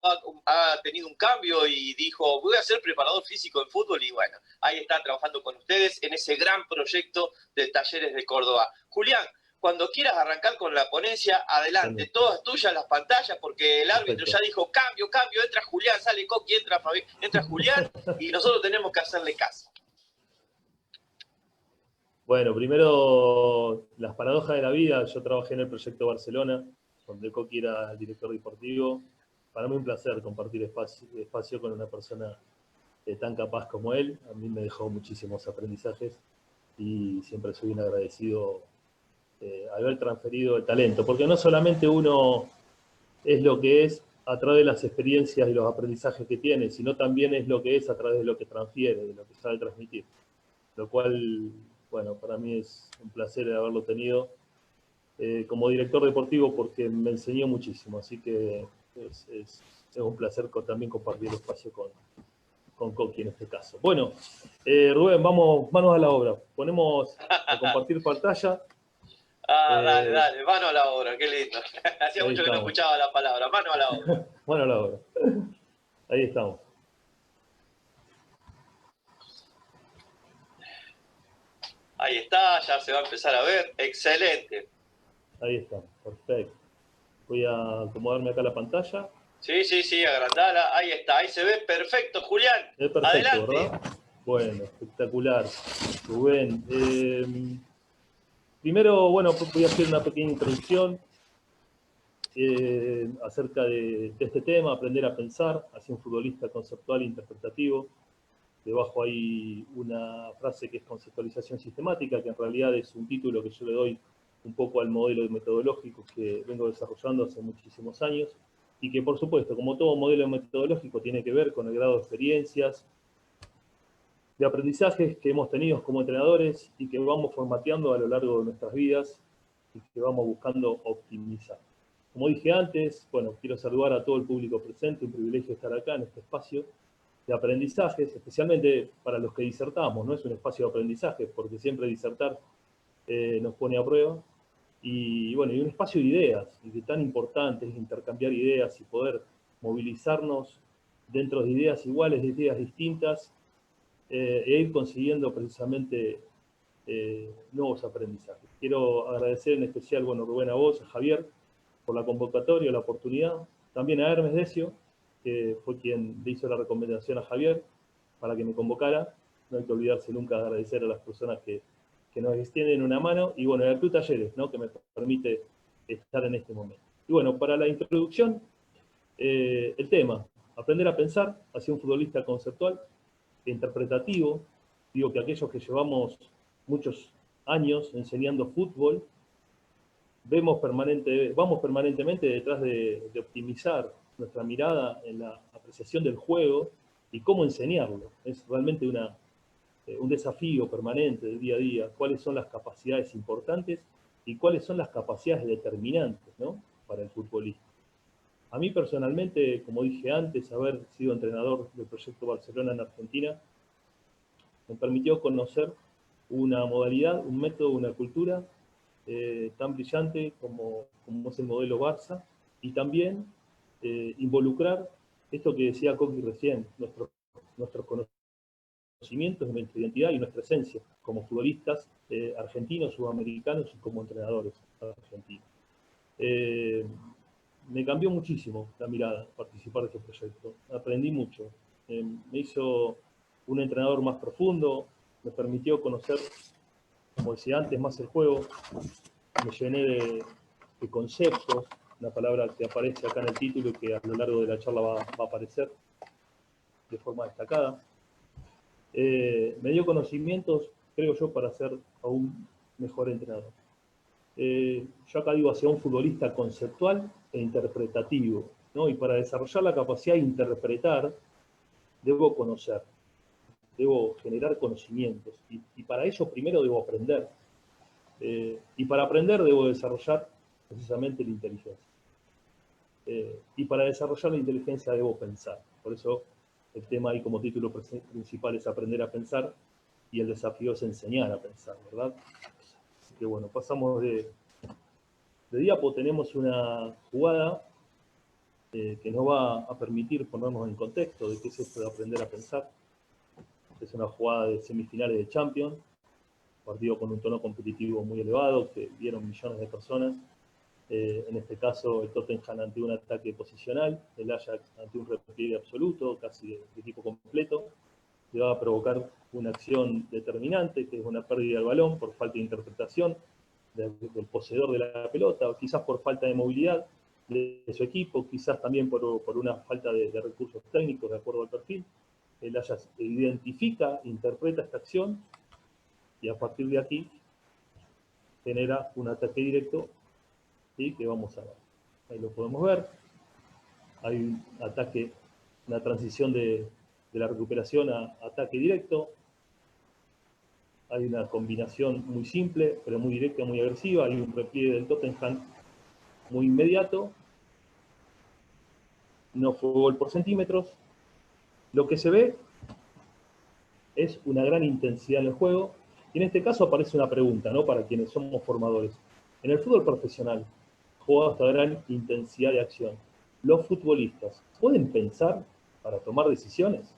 ha tenido un cambio y dijo, voy a ser preparador físico en fútbol, y bueno, ahí está trabajando con ustedes en ese gran proyecto de Talleres de Córdoba. Julián, cuando quieras arrancar con la ponencia, adelante, Bueno, todas tuyas las pantallas, porque el árbitro perfecto. ya dijo, cambio, cambio, entra Julián, sale Coqui, entra Julián, y nosotros tenemos que hacerle caso. Bueno, primero, las paradojas de la vida. Yo trabajé en el Proyecto Barcelona, donde Coqui era el director deportivo. Para mí un placer compartir espacio con una persona tan capaz como él. A mí me dejó muchísimos aprendizajes y siempre soy un agradecido haber transferido el talento, porque no solamente uno es lo que es a través de las experiencias y los aprendizajes que tiene, sino también es lo que es a través de lo que transfiere, de lo que sabe transmitir. Lo cual, bueno, para mí es un placer haberlo tenido como director deportivo porque me enseñó muchísimo, así que es un placer también compartir el espacio con Coqui en este caso. Bueno, Rubén, vamos, manos a la obra. Ponemos a compartir pantalla. Dale, dale, mano a la obra, qué lindo. Hacía Ahí mucho que no estamos. escuchaba la palabra, mano a la obra. Mano a la obra. Ahí estamos. Ahí está, ya se va a empezar a ver. Excelente. Ahí estamos, perfecto. Voy a acomodarme acá la pantalla. Sí, sí, sí, agrandala. Ahí está, ahí se ve perfecto, Julián. Es perfecto, Adelante. ¿verdad? Bueno, espectacular. Rubén, primero, bueno, voy a hacer una pequeña introducción acerca de este tema, aprender a pensar, hacia un futbolista conceptual e interpretativo. Debajo hay una frase que es conceptualización sistemática, que en realidad es un título que yo le doy un poco al modelo metodológico que vengo desarrollando hace muchísimos años, y que por supuesto, como todo modelo metodológico, tiene que ver con el grado de experiencias, de aprendizajes que hemos tenido como entrenadores y que vamos formateando a lo largo de nuestras vidas y que vamos buscando optimizar. Como dije antes, bueno, quiero saludar a todo el público presente, un privilegio estar acá en este espacio de aprendizajes, especialmente para los que disertamos, no es un espacio de aprendizaje, porque siempre disertar nos pone a prueba, y bueno, y un espacio de ideas, y que tan importante es intercambiar ideas y poder movilizarnos dentro de ideas iguales, de ideas distintas, e ir consiguiendo precisamente nuevos aprendizajes. Quiero agradecer en especial, bueno, Rubén, a vos, a Javier, por la convocatoria, la oportunidad, también a Hermes Decio, que fue quien le hizo la recomendación a Javier para que me convocara. No hay que olvidarse nunca de agradecer a las personas que nos extienden una mano, y bueno, al Club Talleres, ¿no?, que me permite estar en este momento. Y bueno, para la introducción, el tema, aprender a pensar hacia un futbolista conceptual e interpretativo. Digo que aquellos que llevamos muchos años enseñando fútbol, vamos permanentemente detrás de optimizar nuestra mirada en la apreciación del juego y cómo enseñarlo. Es realmente un desafío permanente del día a día. ¿Cuáles son las capacidades importantes y cuáles son las capacidades determinantes, ¿no?, para el futbolista? A mí personalmente, como dije antes, haber sido entrenador del Proyecto Barcelona en Argentina me permitió conocer una modalidad, un método, una cultura tan brillante como es el modelo Barça, y también involucrar esto que decía Coqui recién, nuestros conocimientos, nuestra identidad y nuestra esencia como futbolistas argentinos, sudamericanos y como entrenadores argentinos. Me cambió muchísimo la mirada participar de este proyecto. Aprendí mucho. Me hizo un entrenador más profundo, me permitió conocer, como decía antes, más el juego. Me llené de conceptos, una palabra que aparece acá en el título y que a lo largo de la charla va a aparecer de forma destacada. Me dio conocimientos, creo yo, para ser aún mejor entrenador. Yo acá digo hacia un futbolista conceptual e interpretativo, ¿no? Y para desarrollar la capacidad de interpretar, debo conocer, debo generar conocimientos, y para ello primero debo aprender. Y para aprender debo desarrollar precisamente la inteligencia. Y para desarrollar la inteligencia debo pensar. Por eso el tema ahí como título principal es aprender a pensar, y el desafío es enseñar a pensar, ¿verdad? Así que bueno, pasamos de diapo. Tenemos una jugada que nos va a permitir ponernos en contexto de qué es esto de aprender a pensar. Es una jugada de semifinales de Champions, partido con un tono competitivo muy elevado, que vieron millones de personas. En este caso, el Tottenham ante un ataque posicional, el Ajax ante un repliegue absoluto, casi de equipo completo, que va a provocar una acción determinante, que es una pérdida del balón por falta de interpretación del poseedor de la pelota, o quizás por falta de movilidad de su equipo, quizás también por una falta de recursos técnicos de acuerdo al perfil. El Ajax identifica, interpreta esta acción y a partir de aquí genera un ataque directo, ¿sí?, que vamos a ver. Ahí lo podemos ver. Hay un ataque, una transición de la recuperación a ataque directo. Hay una combinación muy simple, pero muy directa, muy agresiva. Hay un repliegue del Tottenham muy inmediato. No fue gol por centímetros. Lo que se ve es una gran intensidad en el juego. Y en este caso aparece una pregunta, ¿no?, para quienes somos formadores. En el fútbol profesional, jugado hasta gran intensidad de acción, ¿los futbolistas pueden pensar para tomar decisiones?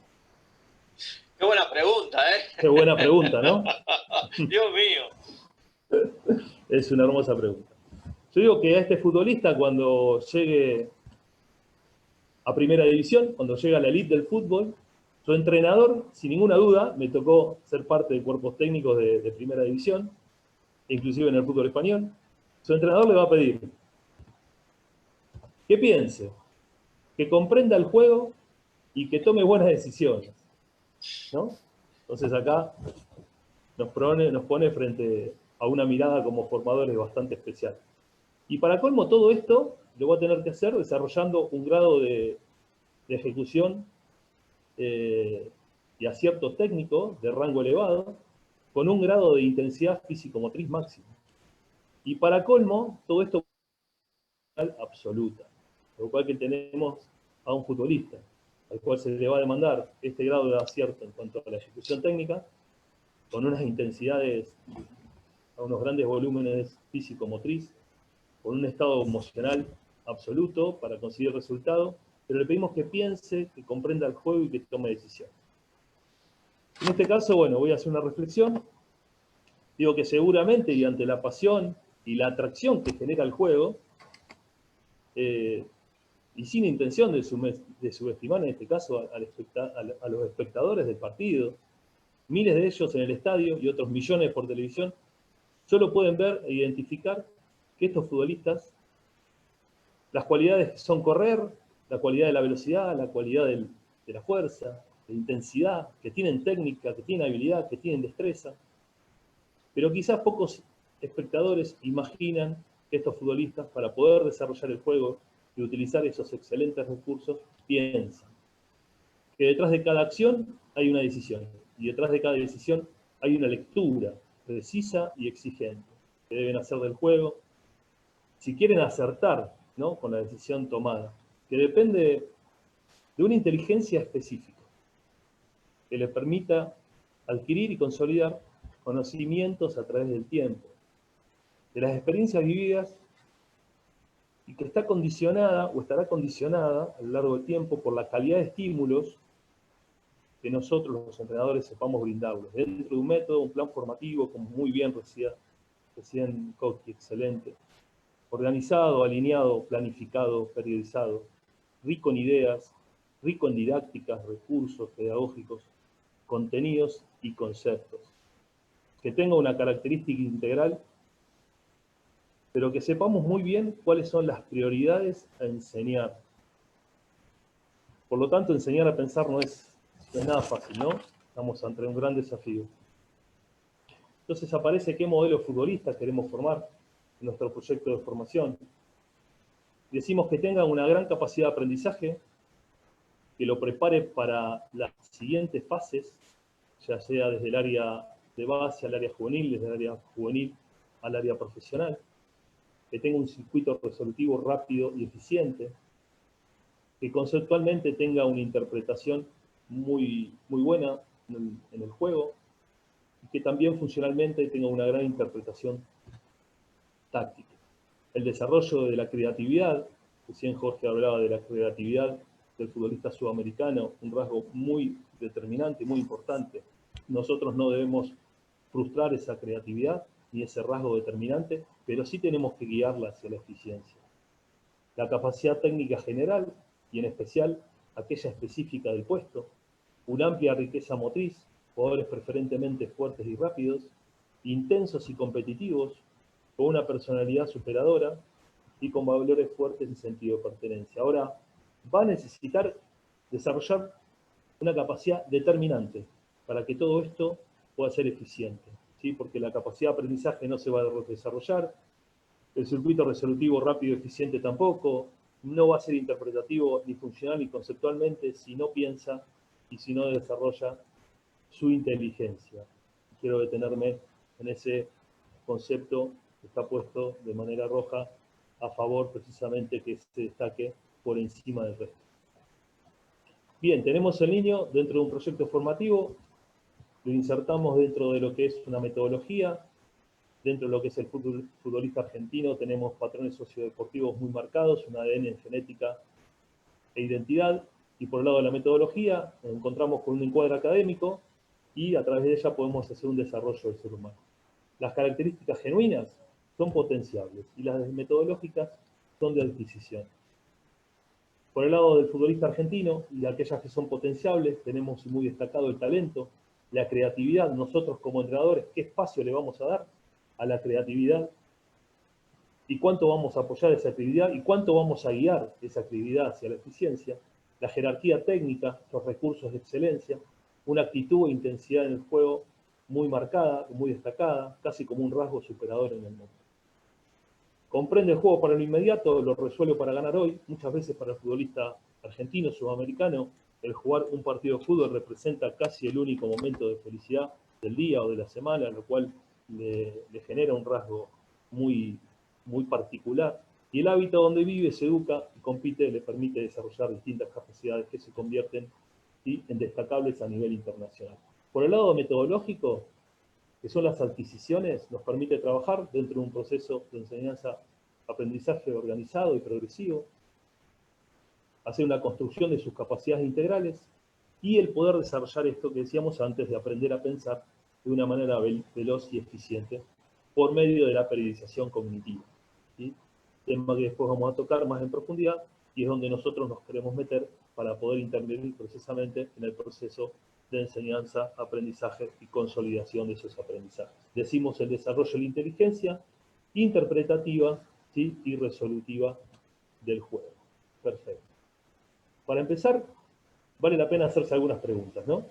Qué buena pregunta, ¿eh? Qué buena pregunta, ¿no? Dios mío. Es una hermosa pregunta. Yo digo que a este futbolista, cuando llegue a primera división, cuando llega a la elite del fútbol, su entrenador, sin ninguna duda, me tocó ser parte de cuerpos técnicos de primera división, inclusive en el fútbol español, su entrenador le va a pedir que piense, que comprenda el juego y que tome buenas decisiones, ¿no? Entonces acá nos pone frente a una mirada como formadores bastante especial. Y para colmo todo esto lo va a tener que hacer desarrollando un grado de ejecución y acierto técnico de rango elevado, con un grado de intensidad físico-motriz máximo. Y para colmo, todo esto es absoluta. Lo cual que tenemos a un futbolista al cual se le va a demandar este grado de acierto en cuanto a la ejecución técnica, con unas intensidades, a unos grandes volúmenes físico-motriz, con un estado emocional absoluto para conseguir resultado, pero le pedimos que piense, que comprenda el juego y que tome decisiones. En este caso, bueno, voy a hacer una reflexión. Digo que seguramente, y ante la pasión y la atracción que genera el juego, y sin intención de subestimar en este caso a los espectadores del partido, miles de ellos en el estadio y otros millones por televisión, solo pueden ver e identificar que estos futbolistas, las cualidades son correr, la cualidad de la velocidad, la cualidad de la fuerza, de intensidad, que tienen técnica, que tienen habilidad, que tienen destreza, pero quizás pocos espectadores imaginan que estos futbolistas, para poder desarrollar el juego y utilizar esos excelentes recursos, piensan que detrás de cada acción hay una decisión, y detrás de cada decisión hay una lectura precisa y exigente que deben hacer del juego si quieren acertar, ¿no?, con la decisión tomada, que depende de una inteligencia específica que les permita adquirir y consolidar conocimientos a través del tiempo, de las experiencias vividas, y que está condicionada o estará condicionada a lo largo del tiempo por la calidad de estímulos que nosotros los entrenadores sepamos brindarlos, dentro de un método, un plan formativo, como muy bien recién Coqui, excelente, organizado, alineado, planificado, periodizado, rico en ideas, rico en didácticas, recursos pedagógicos, contenidos y conceptos, que tenga una característica integral, pero que sepamos muy bien cuáles son las prioridades a enseñar. Por lo tanto, enseñar a pensar no es nada fácil, ¿no? Estamos ante un gran desafío. Entonces aparece qué modelo futbolista queremos formar en nuestro proyecto de formación. Decimos que tenga una gran capacidad de aprendizaje, que lo prepare para las siguientes fases, ya sea desde el área de base al área juvenil, desde el área juvenil al área profesional, que tenga un circuito resolutivo rápido y eficiente, que conceptualmente tenga una interpretación muy buena en el juego, y que también funcionalmente tenga una gran interpretación táctica. El desarrollo de la creatividad, Recién Jorge hablaba de la creatividad del futbolista sudamericano, un rasgo muy determinante, muy importante. Nosotros no debemos frustrar esa creatividad ni ese rasgo determinante, pero sí tenemos que guiarla hacia la eficiencia. La capacidad técnica general y en especial aquella específica del puesto, una amplia riqueza motriz, jugadores preferentemente fuertes y rápidos, intensos y competitivos, con una personalidad superadora y con valores fuertes y sentido de pertenencia. Ahora, va a necesitar desarrollar una capacidad determinante para que todo esto pueda ser eficiente, ¿sí? Porque la capacidad de aprendizaje no se va a desarrollar, el circuito resolutivo rápido y eficiente tampoco, no va a ser interpretativo ni funcional ni conceptualmente si no piensa y si no desarrolla su inteligencia. Quiero detenerme en ese concepto que está puesto de manera roja a favor precisamente que se destaque por encima del resto. Bien, tenemos el niño dentro de un proyecto formativo, lo insertamos dentro de lo que es una metodología, dentro de lo que es el futbolista argentino tenemos patrones sociodeportivos muy marcados, un ADN en genética e identidad, y por el lado de la metodología nos encontramos con un encuadre académico y a través de ella podemos hacer un desarrollo del ser humano. Las características genuinas son potenciables y las metodológicas son de adquisición. Por el lado del futbolista argentino y de aquellas que son potenciables, tenemos muy destacado el talento, la creatividad. Nosotros como entrenadores, ¿qué espacio le vamos a dar a la creatividad? ¿Y cuánto vamos a apoyar esa actividad? ¿Y cuánto vamos a guiar esa actividad hacia la eficiencia? La jerarquía técnica, los recursos de excelencia, una actitud e intensidad en el juego muy marcada, muy destacada, casi como un rasgo superador en el mundo. Comprende el juego para lo inmediato, lo resuelve para ganar hoy. Muchas veces para el futbolista argentino, sudamericano, el jugar un partido de fútbol representa casi el único momento de felicidad del día o de la semana, lo cual le genera un rasgo muy, muy particular. Y el hábito donde vive, se educa y compite le permite desarrollar distintas capacidades que se convierten en destacables a nivel internacional. Por el lado metodológico, que son las adquisiciones, nos permite trabajar dentro de un proceso de enseñanza-aprendizaje organizado y progresivo, hacer una construcción de sus capacidades integrales y el poder desarrollar esto que decíamos antes de aprender a pensar de una manera veloz y eficiente por medio de la periodización cognitiva, ¿sí? Tema que después vamos a tocar más en profundidad y es donde nosotros nos queremos meter para poder intervenir precisamente en el proceso de enseñanza, aprendizaje y consolidación de esos aprendizajes. Decimos el desarrollo de la inteligencia interpretativa, ¿sí? Y resolutiva del juego. Perfecto. Para empezar, vale la pena hacerse algunas preguntas, ¿no?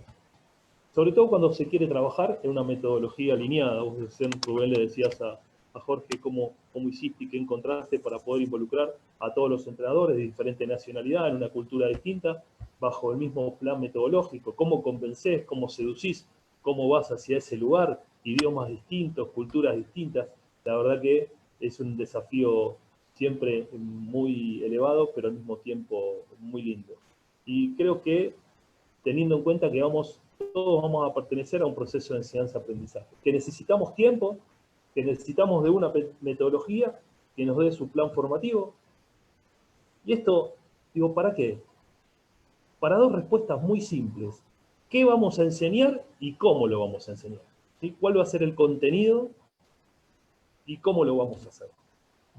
Sobre todo cuando se quiere trabajar en una metodología alineada. Vos Rubén, le decías a Jorge cómo hiciste y qué encontraste para poder involucrar a todos los entrenadores de diferente nacionalidad en una cultura distinta, bajo el mismo plan metodológico. Cómo convencés, cómo seducís, cómo vas hacia ese lugar, idiomas distintos, culturas distintas. La verdad que es un desafío siempre muy elevado, pero al mismo tiempo muy lindo. Y creo que teniendo en cuenta que todos vamos a pertenecer a un proceso de enseñanza-aprendizaje, que necesitamos tiempo, que necesitamos de una metodología que nos dé su plan formativo. Y esto, digo, ¿para qué? Para dos respuestas muy simples. ¿Qué vamos a enseñar y cómo lo vamos a enseñar? ¿Sí? ¿Cuál va a ser el contenido y cómo lo vamos a hacer?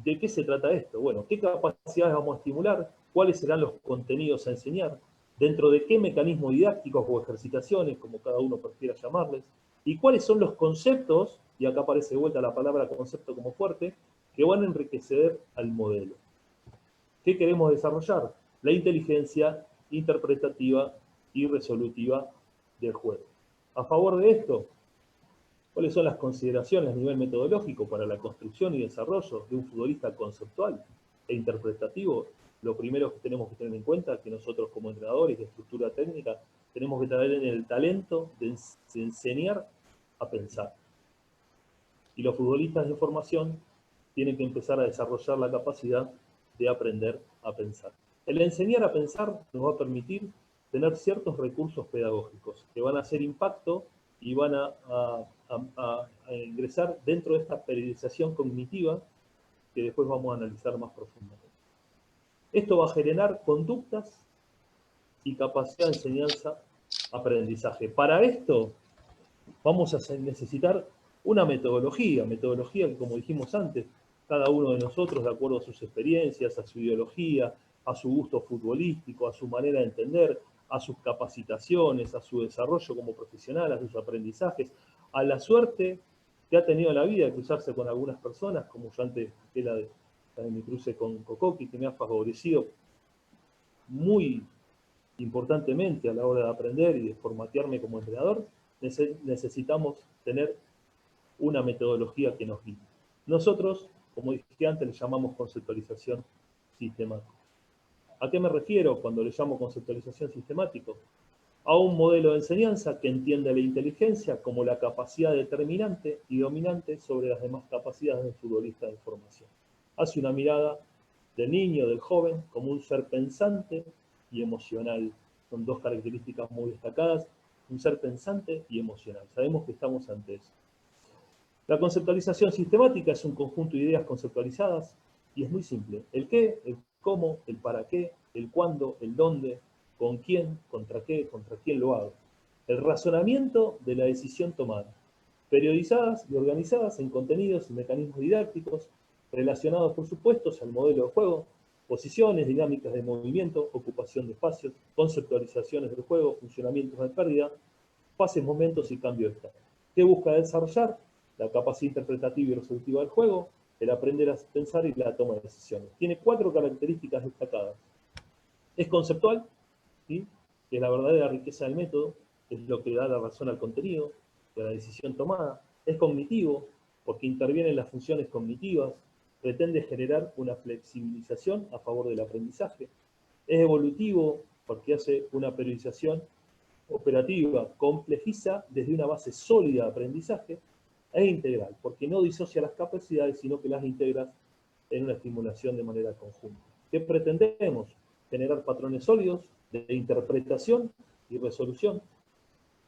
¿De qué se trata esto? Bueno, ¿qué capacidades vamos a estimular? ¿Cuáles serán los contenidos a enseñar? ¿Dentro de qué mecanismos didácticos o ejercitaciones, como cada uno prefiera llamarles? ¿Y cuáles son los conceptos, y acá aparece de vuelta la palabra concepto como fuerte, que van a enriquecer al modelo? ¿Qué queremos desarrollar? La inteligencia interpretativa y resolutiva del juego. A favor de esto, ¿cuáles son las consideraciones a nivel metodológico para la construcción y desarrollo de un futbolista conceptual e interpretativo? Lo primero que tenemos que tener en cuenta es que nosotros como entrenadores de estructura técnica tenemos que tener el talento de enseñar a pensar. Y los futbolistas de formación tienen que empezar a desarrollar la capacidad de aprender a pensar. El enseñar a pensar nos va a permitir tener ciertos recursos pedagógicos que van a hacer impacto y van a ingresar dentro de esta periodización cognitiva que después vamos a analizar más profundamente. Esto va a generar conductas y capacidad de enseñanza-aprendizaje. Para esto vamos a necesitar una metodología que, como dijimos antes, cada uno de nosotros, de acuerdo a sus experiencias, a su ideología, a su gusto futbolístico, a su manera de entender, a sus capacitaciones, a su desarrollo como profesional, a sus aprendizajes, a la suerte que ha tenido la vida de cruzarse con algunas personas, como yo antes que la de mi cruce con Kokoki, que me ha favorecido muy importantemente a la hora de aprender y de formatearme como entrenador, necesitamos tener una metodología que nos guíe. Nosotros, como dije antes, le llamamos conceptualización sistemática. ¿A qué me refiero cuando le llamo conceptualización sistemática? A un modelo de enseñanza que entiende la inteligencia como la capacidad determinante y dominante sobre las demás capacidades del futbolista de formación. Hace una mirada del niño, del joven, como un ser pensante y emocional. Son dos características muy destacadas, un ser pensante y emocional. Sabemos que estamos ante eso. La conceptualización sistemática es un conjunto de ideas conceptualizadas y es muy simple. El qué, el cómo, el para qué, el cuándo, el dónde, con quién, contra qué, contra quién lo hago. El razonamiento de la decisión tomada, periodizadas y organizadas en contenidos y mecanismos didácticos, relacionados por supuesto al modelo de juego, posiciones, dinámicas de movimiento, ocupación de espacios, conceptualizaciones del juego, funcionamientos de pérdida, fases, momentos y cambio de estado. ¿Qué busca desarrollar? La capacidad interpretativa y resolutiva del juego, el aprender a pensar y la toma de decisiones. Tiene 4 características destacadas. Es conceptual, ¿sí? Que es la verdadera riqueza del método, es lo que da la razón al contenido, de la decisión tomada. Es cognitivo, porque interviene en las funciones cognitivas, pretende generar una flexibilización a favor del aprendizaje. Es evolutivo, porque hace una periodización operativa, complejiza desde una base sólida de aprendizaje. Es integral, porque no disocia las capacidades, sino que las integra en una estimulación de manera conjunta. ¿Qué pretendemos? Generar patrones sólidos de interpretación y resolución,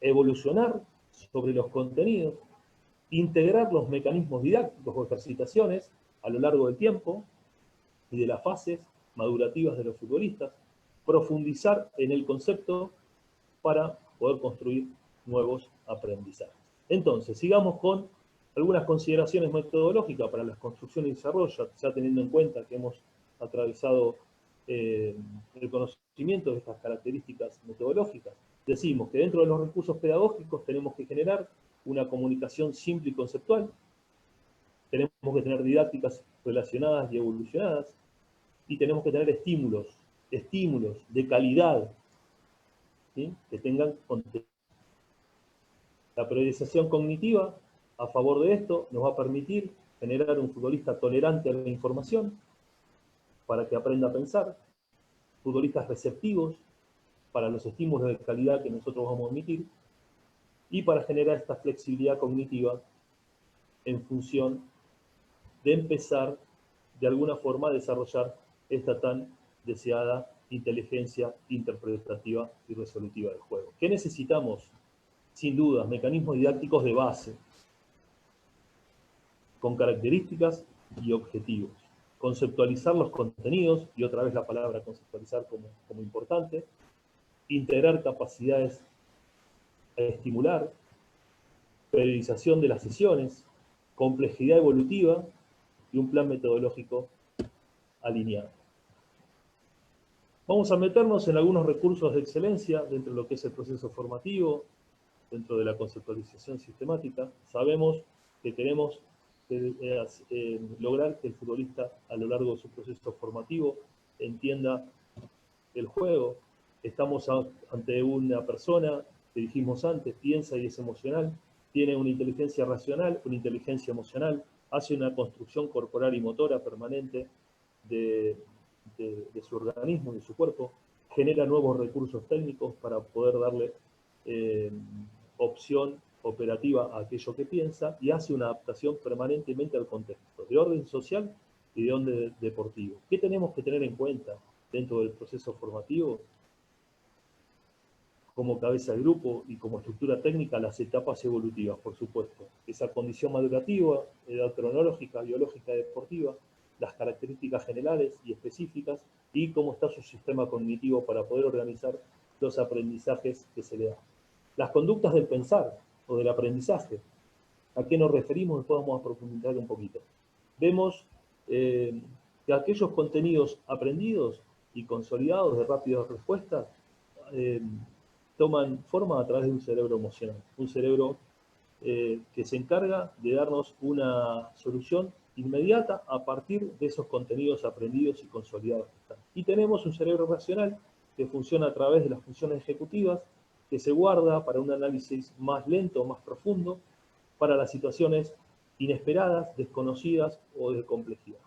evolucionar sobre los contenidos, integrar los mecanismos didácticos o ejercitaciones a lo largo del tiempo y de las fases madurativas de los futbolistas, profundizar en el concepto para poder construir nuevos aprendizajes. Entonces, sigamos con algunas consideraciones metodológicas para la construcción y desarrollo, ya teniendo en cuenta que hemos atravesado el conocimiento de estas características metodológicas. Decimos que dentro de los recursos pedagógicos tenemos que generar una comunicación simple y conceptual, tenemos que tener didácticas relacionadas y evolucionadas, y tenemos que tener estímulos de calidad, ¿sí? Que tengan contenido. La periodización cognitiva, a favor de esto, nos va a permitir generar un futbolista tolerante a la información, para que aprenda a pensar, futbolistas receptivos para los estímulos de calidad que nosotros vamos a emitir, y para generar esta flexibilidad cognitiva en función de empezar, de alguna forma, a desarrollar esta tan deseada inteligencia interpretativa y resolutiva del juego. ¿Qué necesitamos? Sin duda, mecanismos didácticos de base, con características y objetivos. Conceptualizar los contenidos, y otra vez la palabra conceptualizar como importante. Integrar capacidades a estimular. Periodización de las sesiones. Complejidad evolutiva y un plan metodológico alineado. Vamos a meternos en algunos recursos de excelencia dentro de lo que es el proceso formativo, dentro de la conceptualización sistemática. Sabemos que tenemos que lograr que el futbolista a lo largo de su proceso formativo entienda el juego. Estamos ante una persona que dijimos antes, piensa y es emocional, tiene una inteligencia racional, una inteligencia emocional, hace una construcción corporal y motora permanente de su organismo, de su cuerpo, genera nuevos recursos técnicos para poder darle opción operativa a aquello que piensa, y hace una adaptación permanentemente al contexto, de orden social y de orden deportivo. ¿Qué tenemos que tener en cuenta dentro del proceso formativo? Como cabeza de grupo y como estructura técnica, las etapas evolutivas, por supuesto. Esa condición madurativa, edad cronológica, biológica, deportiva, las características generales y específicas y cómo está su sistema cognitivo para poder organizar los aprendizajes que se le dan. Las conductas del pensar o del aprendizaje. ¿A qué nos referimos? Después vamos a profundizar un poquito. Vemos que aquellos contenidos aprendidos y consolidados de rápidas respuestas toman forma a través de un cerebro emocional. Un cerebro que se encarga de darnos una solución inmediata a partir de esos contenidos aprendidos y consolidados. Y tenemos un cerebro racional que funciona a través de las funciones ejecutivas, que se guarda para un análisis más lento, más profundo, para las situaciones inesperadas, desconocidas o de complejidad.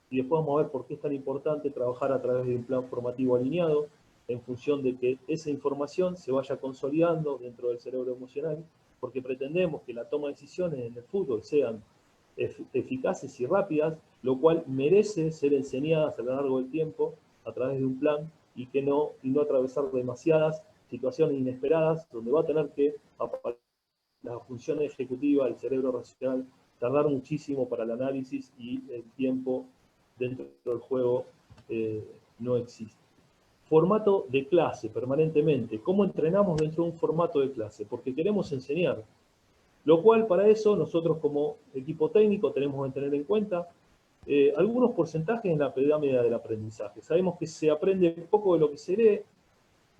Y después vamos a ver por qué es tan importante trabajar a través de un plan formativo alineado, en función de que esa información se vaya consolidando dentro del cerebro emocional, porque pretendemos que la toma de decisiones en el fútbol sean eficaces y rápidas, lo cual merece ser enseñadas a lo largo del tiempo a través de un plan y no atravesar demasiadas situaciones inesperadas donde va a tener que la función ejecutiva, el cerebro racional, tardar muchísimo para el análisis y el tiempo dentro del juego no existe. Formato de clase permanentemente. ¿Cómo entrenamos dentro de un formato de clase? Porque queremos enseñar. Lo cual para eso nosotros como equipo técnico tenemos que tener en cuenta algunos porcentajes en la pirámide del aprendizaje. Sabemos que se aprende un poco de lo que se lee,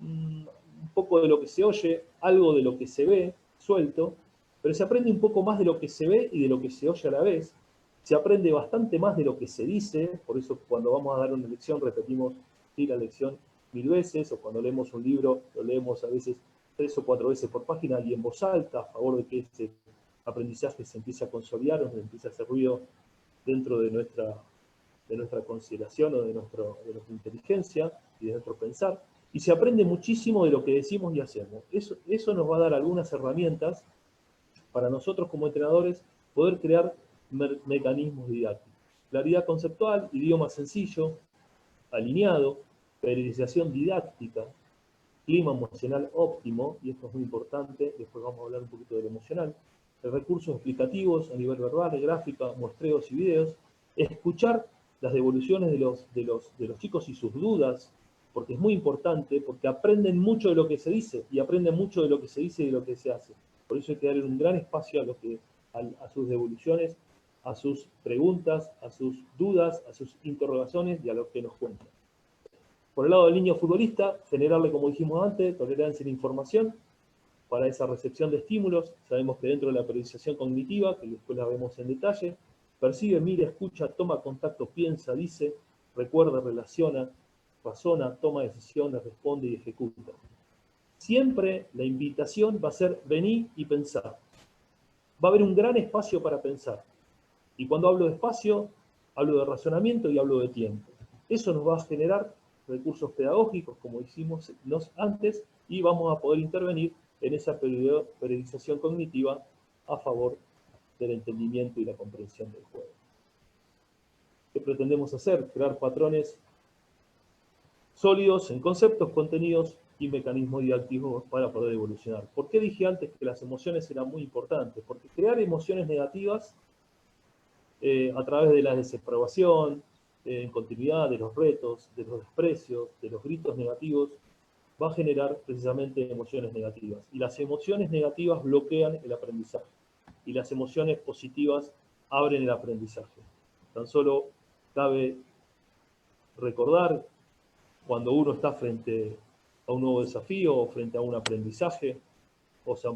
un poco de lo que se oye, algo de lo que se ve, suelto, pero se aprende un poco más de lo que se ve y de lo que se oye a la vez. Se aprende bastante más de lo que se dice, por eso cuando vamos a dar una lección repetimos la lección 1000 veces, o cuando leemos un libro lo leemos a veces 3 o 4 veces por página y en voz alta, a favor de que ese aprendizaje se empiece a consolidar, o empiece a hacer ruido dentro de nuestra consideración o de nuestra inteligencia y de nuestro pensar. Y se aprende muchísimo de lo que decimos y hacemos. Eso nos va a dar algunas herramientas para nosotros como entrenadores poder crear mecanismos didácticos. Claridad conceptual, idioma sencillo, alineado, periodización didáctica, clima emocional óptimo, y esto es muy importante, después vamos a hablar un poquito del emocional, recursos explicativos a nivel verbal, gráfica, muestreos y videos, escuchar las devoluciones de los chicos y sus dudas, porque es muy importante, porque aprenden mucho de lo que se dice, y aprenden mucho de lo que se dice y de lo que se hace. Por eso hay que darle un gran espacio a sus devoluciones, a sus preguntas, a sus dudas, a sus interrogaciones y a lo que nos cuentan. Por el lado del niño futbolista, generarle, como dijimos antes, tolerancia a la información para esa recepción de estímulos. Sabemos que dentro de la periodización cognitiva, que después la vemos en detalle, percibe, mira, escucha, toma contacto, piensa, dice, recuerda, relaciona, razona, toma decisiones, responde y ejecuta. Siempre la invitación va a ser venir y pensar. Va a haber un gran espacio para pensar. Y cuando hablo de espacio, hablo de razonamiento y hablo de tiempo. Eso nos va a generar recursos pedagógicos, como hicimos antes, y vamos a poder intervenir en esa periodización cognitiva a favor del entendimiento y la comprensión del juego. ¿Qué pretendemos hacer? Crear patrones sólidos en conceptos, contenidos y mecanismos didácticos para poder evolucionar. ¿Por qué dije antes que las emociones eran muy importantes? Porque crear emociones negativas a través de la desaprobación, en continuidad, de los retos, de los desprecios, de los gritos negativos, va a generar precisamente emociones negativas. Y las emociones negativas bloquean el aprendizaje. Y las emociones positivas abren el aprendizaje. Tan solo cabe recordar cuando uno está frente a un nuevo desafío o frente a un aprendizaje o sea,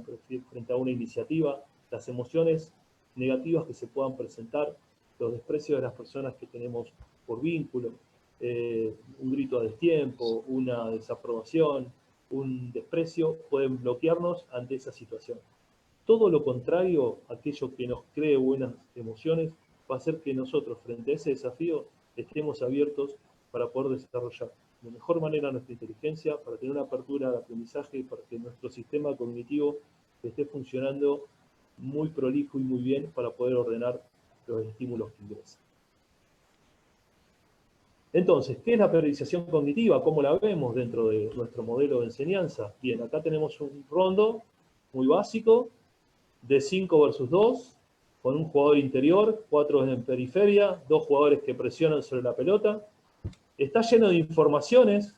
frente a una iniciativa, las emociones negativas que se puedan presentar, los desprecios de las personas que tenemos por vínculo, un grito a destiempo, una desaprobación, un desprecio, pueden bloquearnos ante esa situación. Todo lo contrario, aquello que nos cree buenas emociones, va a hacer que nosotros, frente a ese desafío, estemos abiertos para poder desarrollar de mejor manera nuestra inteligencia, para tener una apertura de aprendizaje, para que nuestro sistema cognitivo esté funcionando muy prolijo y muy bien para poder ordenar los estímulos que ingresan. Entonces, ¿qué es la periodización cognitiva? ¿Cómo la vemos dentro de nuestro modelo de enseñanza? Bien, acá tenemos un rondo muy básico de 5 versus 2, con un jugador interior, 4 en periferia, 2 jugadores que presionan sobre la pelota. Está lleno de informaciones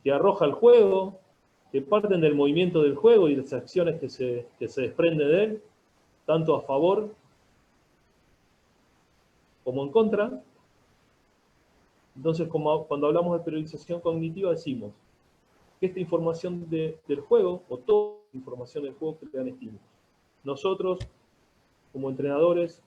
que arroja el juego, que parten del movimiento del juego y de las acciones que se desprenden de él, tanto a favor como en contra. Entonces, cuando hablamos de periodización cognitiva, decimos que esta información del juego, o toda la información del juego, crean estímulos. Nosotros, como entrenadores,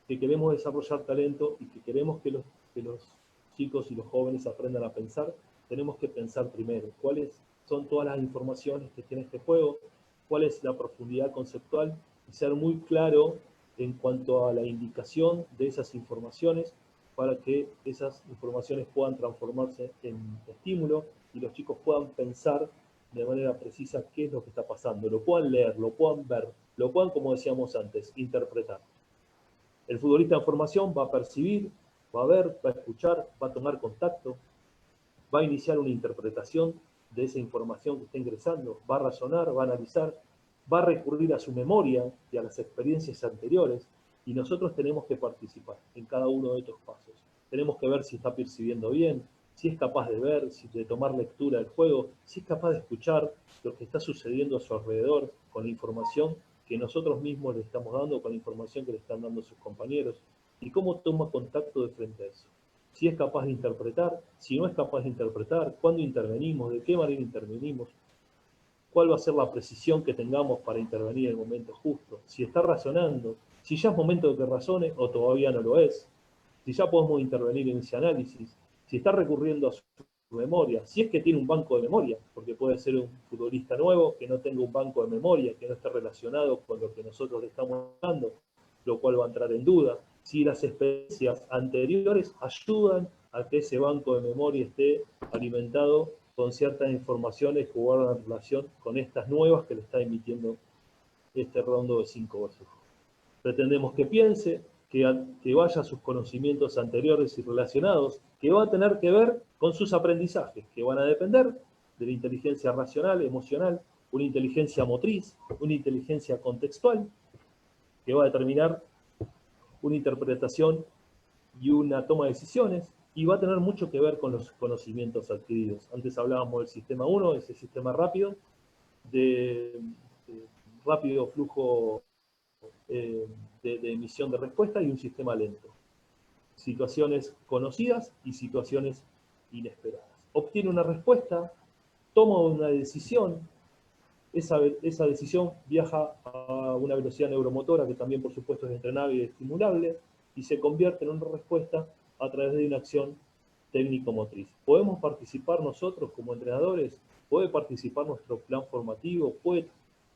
que queremos desarrollar talento y que queremos que los chicos y los jóvenes aprendan a pensar, tenemos que pensar primero cuáles son todas las informaciones que tiene este juego, cuál es la profundidad conceptual, y ser muy claro en cuanto a la indicación de esas informaciones para que esas informaciones puedan transformarse en estímulo y los chicos puedan pensar de manera precisa qué es lo que está pasando, lo puedan leer, lo puedan ver, lo puedan, como decíamos antes, interpretar. El futbolista en formación va a percibir, va a ver, va a escuchar, va a tomar contacto, va a iniciar una interpretación de esa información que está ingresando, va a razonar, va a analizar, va a recurrir a su memoria y a las experiencias anteriores, y nosotros tenemos que participar en cada uno de estos pasos. Tenemos que ver si está percibiendo bien, si es capaz de ver, de tomar lectura del juego, si es capaz de escuchar lo que está sucediendo a su alrededor con la información que nosotros mismos le estamos dando, con la información que le están dando sus compañeros, y cómo toma contacto de frente a eso. Si es capaz de interpretar, si no es capaz de interpretar, cuándo intervenimos, de qué manera intervenimos, cuál va a ser la precisión que tengamos para intervenir en el momento justo, si está razonando, si ya es momento de que razone o todavía no lo es, si ya podemos intervenir en ese análisis, si está recurriendo a su memoria, si es que tiene un banco de memoria, porque puede ser un futbolista nuevo que no tenga un banco de memoria, que no esté relacionado con lo que nosotros le estamos dando, lo cual va a entrar en duda. Si las experiencias anteriores ayudan a que ese banco de memoria esté alimentado con ciertas informaciones que guardan relación con estas nuevas que le está emitiendo este rondo de 5 versus. Pretendemos que piense, que vaya a sus conocimientos anteriores y relacionados, que va a tener que ver con sus aprendizajes, que van a depender de la inteligencia racional, emocional, una inteligencia motriz, una inteligencia contextual, que va a determinar una interpretación y una toma de decisiones, y va a tener mucho que ver con los conocimientos adquiridos. Antes hablábamos del sistema 1, ese sistema rápido, de rápido flujo de emisión de respuesta, y un sistema lento. Situaciones conocidas y situaciones inesperadas. Obtiene una respuesta, toma una decisión, esa decisión viaja a una velocidad neuromotora que también por supuesto es entrenable y estimulable, y se convierte en una respuesta a través de una acción técnico-motriz. ¿Podemos participar nosotros como entrenadores? ¿Puede participar nuestro plan formativo? ¿Puede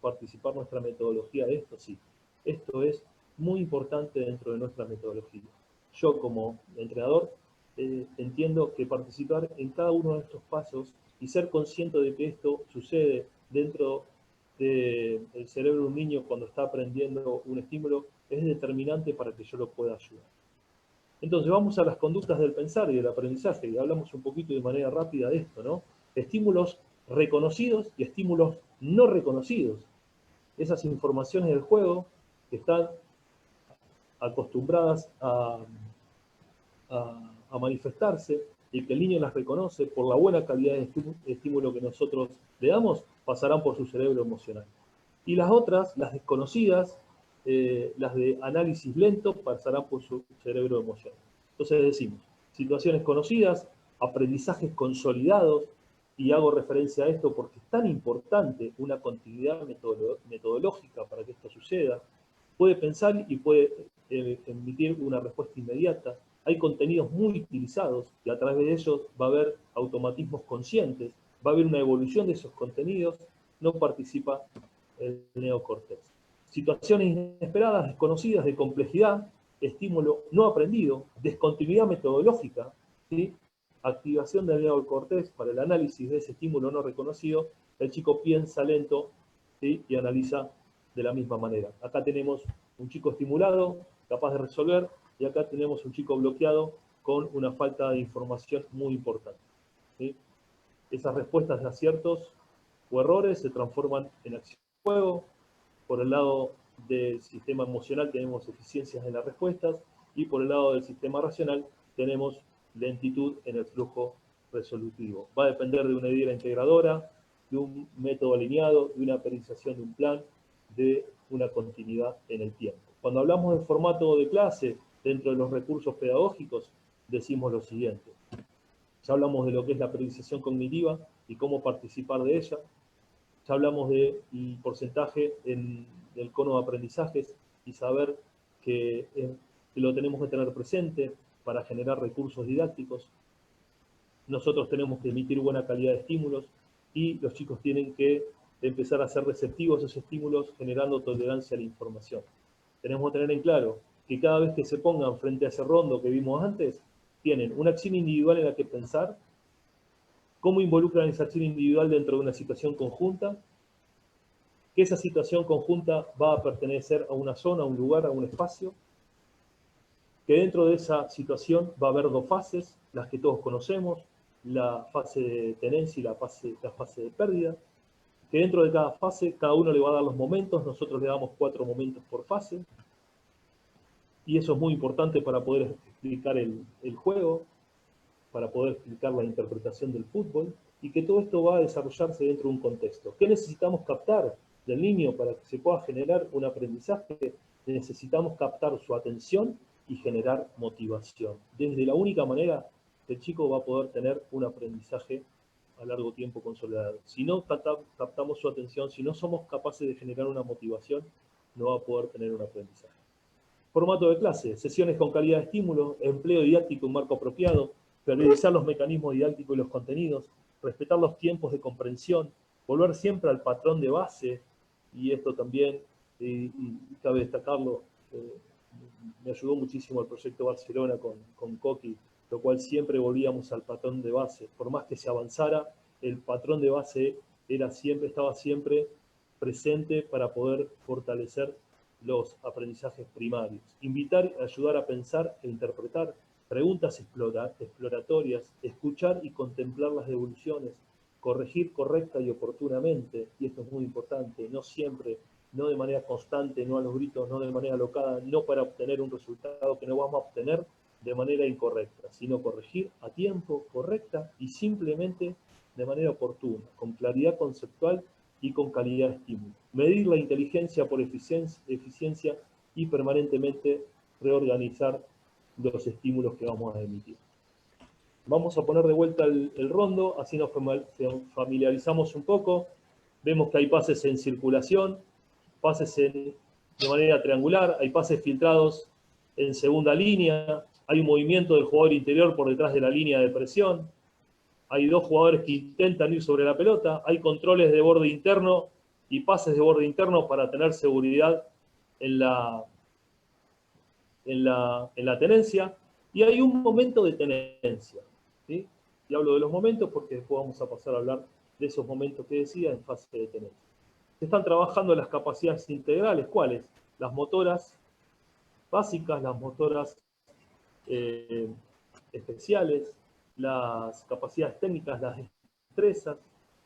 participar nuestra metodología de esto? Sí. Esto es muy importante dentro de nuestra metodología. Yo como entrenador entiendo que participar en cada uno de estos pasos y ser consciente de que esto sucede dentro del cerebro de un niño cuando está aprendiendo un estímulo es determinante para que yo lo pueda ayudar. Entonces vamos a las conductas del pensar y del aprendizaje, y hablamos un poquito de manera rápida de esto, ¿no? Estímulos reconocidos y estímulos no reconocidos. Esas informaciones del juego que están acostumbradas a manifestarse y que el niño las reconoce por la buena calidad de estímulo que nosotros le damos, pasarán por su cerebro emocional. Y las otras, las desconocidas, las de análisis lento, pasarán por su cerebro emocional. Entonces decimos, situaciones conocidas, aprendizajes consolidados, y hago referencia a esto porque es tan importante una continuidad metodológica para que esto suceda. Puede pensar y puede emitir una respuesta inmediata. Hay contenidos muy utilizados y a través de ellos va a haber automatismos conscientes, va a haber una evolución de esos contenidos, no participa el neocortex. Situaciones inesperadas, desconocidas, de complejidad, estímulo no aprendido, descontinuidad metodológica, ¿sí? Activación del neocortex para el análisis de ese estímulo no reconocido, el chico piensa lento, ¿sí? Y analiza de la misma manera. Acá tenemos un chico estimulado, capaz de resolver, y acá tenemos un chico bloqueado con una falta de información muy importante, ¿sí? Esas respuestas de aciertos o errores se transforman en acción de juego. Por el lado del sistema emocional tenemos eficiencias en las respuestas y por el lado del sistema racional tenemos lentitud en el flujo resolutivo. Va a depender de una idea integradora, de un método alineado, de una periodización de un plan, de una continuidad en el tiempo. Cuando hablamos de formato de clase, dentro de los recursos pedagógicos, decimos lo siguiente. Ya hablamos de lo que es la periodización cognitiva y cómo participar de ella. Ya hablamos del porcentaje del cono de aprendizajes y saber que lo tenemos que tener presente para generar recursos didácticos. Nosotros tenemos que emitir buena calidad de estímulos y los chicos tienen que empezar a ser receptivos a esos estímulos generando tolerancia a la información. Tenemos que tener en claro que cada vez que se pongan frente a ese rondo que vimos antes, tienen una acción individual en la que pensar, cómo involucran esa acción individual dentro de una situación conjunta, que esa situación conjunta va a pertenecer a una zona, a un lugar, a un espacio, que dentro de esa situación va a haber dos fases, las que todos conocemos, la fase de tenencia y la fase de pérdida, que dentro de cada fase, cada uno le va a dar los momentos, nosotros le damos 4 momentos por fase, y eso es muy importante para poder explicar el juego, para poder explicar la interpretación del fútbol, y que todo esto va a desarrollarse dentro de un contexto. ¿Qué necesitamos captar del niño para que se pueda generar un aprendizaje? Necesitamos captar su atención y generar motivación. Desde la única manera que el chico va a poder tener un aprendizaje a largo tiempo consolidado. Si no captamos su atención, si no somos capaces de generar una motivación, no va a poder tener un aprendizaje. Formato de clase, sesiones con calidad de estímulo, empleo didáctico en marco apropiado, priorizar los mecanismos didácticos y los contenidos, respetar los tiempos de comprensión, volver siempre al patrón de base, y esto también, y cabe destacarlo, me ayudó muchísimo el proyecto Barcelona con Coqui, lo cual siempre volvíamos al patrón de base. Por más que se avanzara, el patrón de base estaba siempre presente para poder fortalecer los aprendizajes primarios. Invitar, ayudar a pensar e interpretar, preguntas exploratorias, escuchar y contemplar las devoluciones, corregir correcta y oportunamente, y esto es muy importante, no siempre, no de manera constante, no a los gritos, no de manera alocada, no para obtener un resultado que no vamos a obtener de manera incorrecta, sino corregir a tiempo, correcta y simplemente de manera oportuna, con claridad conceptual y con calidad de estímulo. Medir la inteligencia por eficiencia y permanentemente reorganizar los estímulos que vamos a emitir. Vamos a poner de vuelta el rondo, así nos familiarizamos un poco. Vemos que hay pases en circulación, pases de manera triangular, hay pases filtrados en segunda línea, hay un movimiento del jugador interior por detrás de la línea de presión, hay 2 jugadores que intentan ir sobre la pelota, hay controles de borde interno y pases de borde interno para tener seguridad en la tenencia, y hay un momento de tenencia, ¿sí? Y hablo de los momentos porque después vamos a pasar a hablar de esos momentos que decía en fase de tenencia. Se están trabajando las capacidades integrales, ¿cuáles? Las motoras básicas, las motoras especiales, las capacidades técnicas, las destrezas,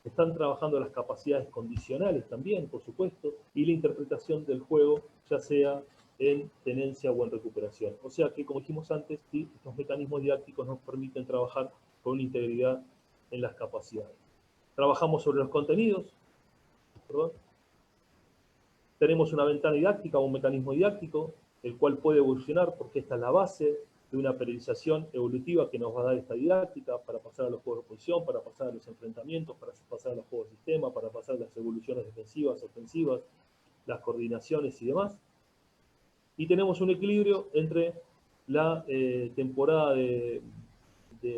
están trabajando las capacidades condicionales también, por supuesto, y la interpretación del juego, ya sea en tenencia o en recuperación. O sea que, como dijimos antes, ¿sí?, estos mecanismos didácticos nos permiten trabajar con integridad en las capacidades. Trabajamos sobre los contenidos, perdón. Tenemos una ventana didáctica o un mecanismo didáctico, el cual puede evolucionar porque esta es la base de una periodización evolutiva que nos va a dar esta didáctica para pasar a los juegos de posición, para pasar a los enfrentamientos, para pasar a los juegos de sistema, para pasar a las evoluciones defensivas, ofensivas, las coordinaciones y demás. Y tenemos un equilibrio entre la temporada de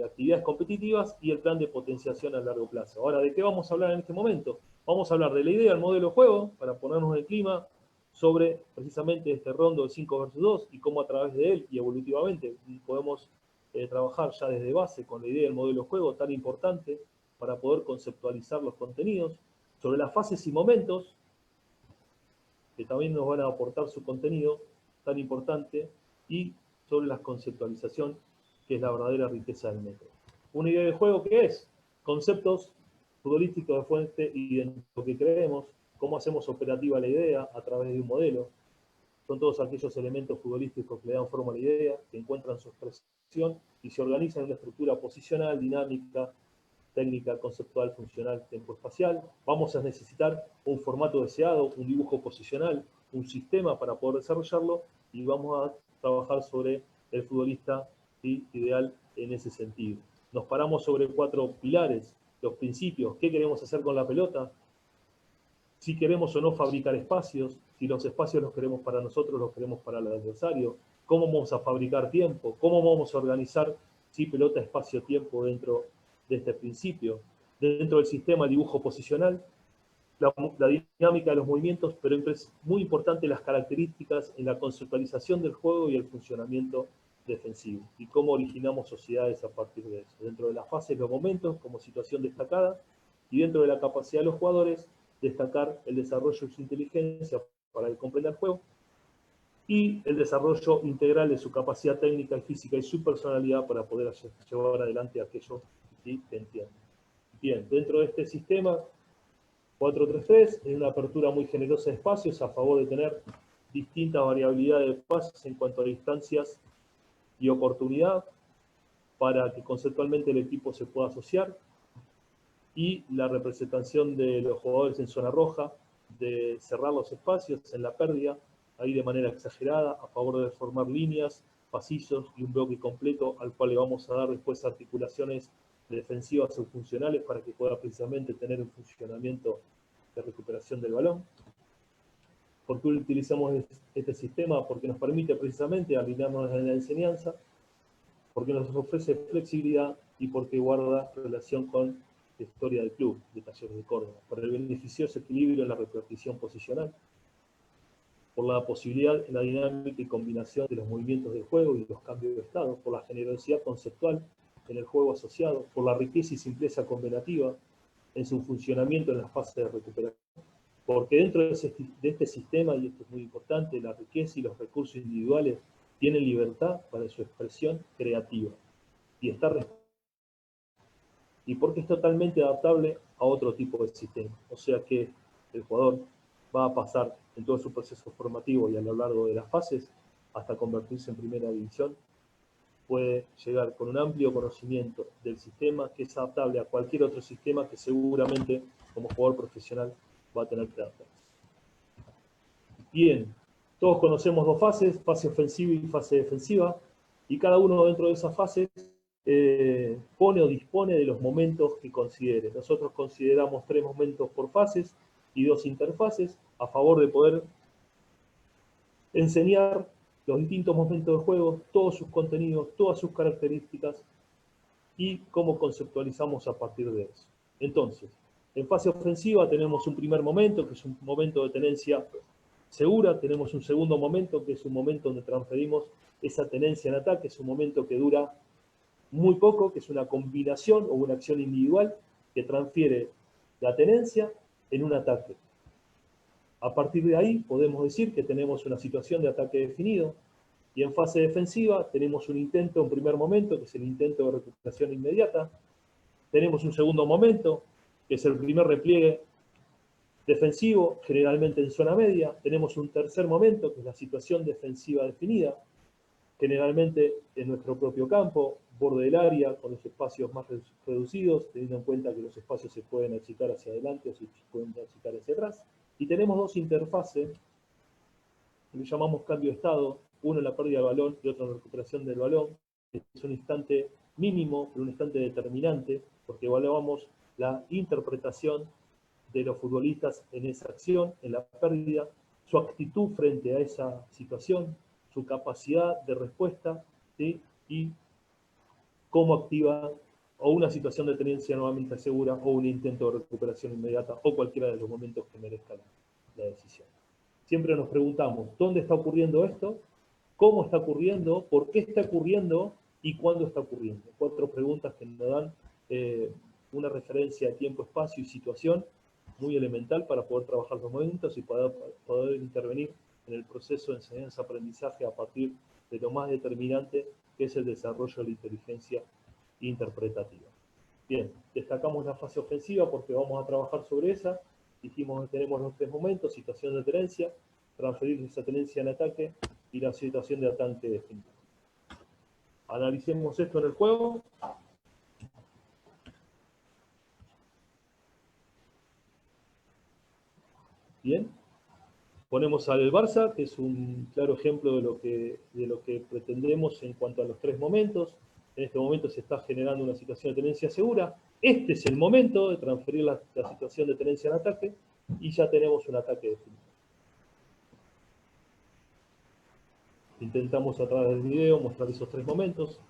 actividades competitivas y el plan de potenciación a largo plazo. Ahora, ¿de qué vamos a hablar en este momento? Vamos a hablar de la idea del modelo de juego, para ponernos en el clima, sobre precisamente este rondo de 5 versus 2 y cómo a través de él y evolutivamente podemos trabajar ya desde base con la idea del modelo de juego tan importante para poder conceptualizar los contenidos, sobre las fases y momentos, que también nos van a aportar su contenido tan importante, y sobre la conceptualización, que es la verdadera riqueza del método. Una idea de juego, ¿qué es? Conceptos futbolísticos de fuente y de lo que creemos, cómo hacemos operativa la idea a través de un modelo, Son todos aquellos elementos futbolísticos que le dan forma a la idea, que encuentran su expresión y se organizan en una estructura posicional, dinámica, técnica, conceptual, funcional, tempo-espacial. Vamos a necesitar un formato deseado, un dibujo posicional, un sistema para poder desarrollarlo y vamos a trabajar sobre el futbolista ideal en ese sentido. Nos paramos sobre 4 pilares, los principios, qué queremos hacer con la pelota, si queremos o no fabricar espacios, si los espacios los queremos para nosotros, los queremos para el adversario, cómo vamos a fabricar tiempo, cómo vamos a organizar pelota, espacio, tiempo dentro de este principio. Dentro del sistema dibujo posicional, la dinámica de los movimientos, pero es muy importante las características en la conceptualización del juego y el funcionamiento defensivo, y cómo originamos sociedades a partir de eso. Dentro de las fases, los momentos como situación destacada, y dentro de la capacidad de los jugadores, destacar el desarrollo de su inteligencia para comprender el juego, y el desarrollo integral de su capacidad técnica y física y su personalidad para poder llevar adelante aquello que entienden. Bien, dentro de este sistema 4-3-3, es una apertura muy generosa de espacios a favor de tener distintas variabilidades de pases en cuanto a distancias y oportunidad para que conceptualmente el equipo se pueda asociar, y la representación de los jugadores en zona roja, de cerrar los espacios en la pérdida, ahí de manera exagerada, a favor de formar líneas, pasillos y un bloque completo al cual le vamos a dar después articulaciones defensivas o funcionales para que pueda precisamente tener un funcionamiento de recuperación del balón. ¿Por qué utilizamos este sistema? Porque nos permite precisamente alinearnos en la enseñanza, porque nos ofrece flexibilidad y porque guarda relación con la historia del club de Talleres de Córdoba, por el beneficioso equilibrio en la repartición posicional, por la posibilidad en la dinámica y combinación de los movimientos del juego y los cambios de estado, por la generosidad conceptual en el juego asociado, por la riqueza y simpleza combinativa en su funcionamiento en la fase de recuperación, porque dentro de este sistema, y esto es muy importante, la riqueza y los recursos individuales tienen libertad para su expresión creativa y porque es totalmente adaptable a otro tipo de sistema. O sea que el jugador va a pasar en todo su proceso formativo y a lo largo de las fases hasta convertirse en primera división, puede llegar con un amplio conocimiento del sistema que es adaptable a cualquier otro sistema que seguramente como jugador profesional va a tener que adaptarse. Bien, todos conocemos 2 fases, fase ofensiva y fase defensiva, y cada uno dentro de esas fases pone o dispone de los momentos que considere. Nosotros consideramos 3 momentos por fases y 2 interfaces a favor de poder enseñar los distintos momentos de juego, todos sus contenidos, todas sus características y cómo conceptualizamos a partir de eso. Entonces, en fase ofensiva tenemos un primer momento, que es un momento de tenencia segura, tenemos un segundo momento, que es un momento donde transferimos esa tenencia en ataque, es un momento que dura muy poco, que es una combinación o una acción individual que transfiere la tenencia en un ataque. A partir de ahí podemos decir que tenemos una situación de ataque definido, y en fase defensiva tenemos un intento en primer momento, que es el intento de recuperación inmediata, tenemos un segundo momento, que es el primer repliegue defensivo, generalmente en zona media, tenemos un tercer momento, que es la situación defensiva definida, generalmente en nuestro propio campo, borde del área, con los espacios más reducidos, teniendo en cuenta que los espacios se pueden achicar hacia adelante o se pueden achicar hacia atrás. Y tenemos 2 interfaces, que le llamamos cambio de estado, uno en la pérdida del balón y otro en la recuperación del balón. Es un instante mínimo, pero un instante determinante, porque evaluamos la interpretación de los futbolistas en esa acción, en la pérdida, su actitud frente a esa situación, su capacidad de respuesta, ¿sí? Y cómo activa o una situación de tenencia nuevamente segura o un intento de recuperación inmediata o cualquiera de los momentos que merezca la decisión. Siempre nos preguntamos, ¿dónde está ocurriendo esto? ¿Cómo está ocurriendo? ¿Por qué está ocurriendo? ¿Y cuándo está ocurriendo? 4 preguntas que nos dan una referencia de tiempo, espacio y situación muy elemental para poder trabajar los momentos y poder intervenir en el proceso de enseñanza-aprendizaje a partir de lo más determinante, que es el desarrollo de la inteligencia interpretativa. Bien, destacamos la fase ofensiva porque vamos a trabajar sobre esa. Dijimos que tenemos los 3 momentos, situación de tenencia, transferir esa tenencia en ataque y la situación de ataque definitiva. Analicemos esto en el juego. Bien. Ponemos al Barça, que es un claro ejemplo de lo que pretendemos en cuanto a los tres momentos. En este momento se está generando una situación de tenencia segura. Este es el momento de transferir la situación de tenencia en ataque y ya tenemos un ataque definido. Intentamos a través del video mostrar esos tres momentos.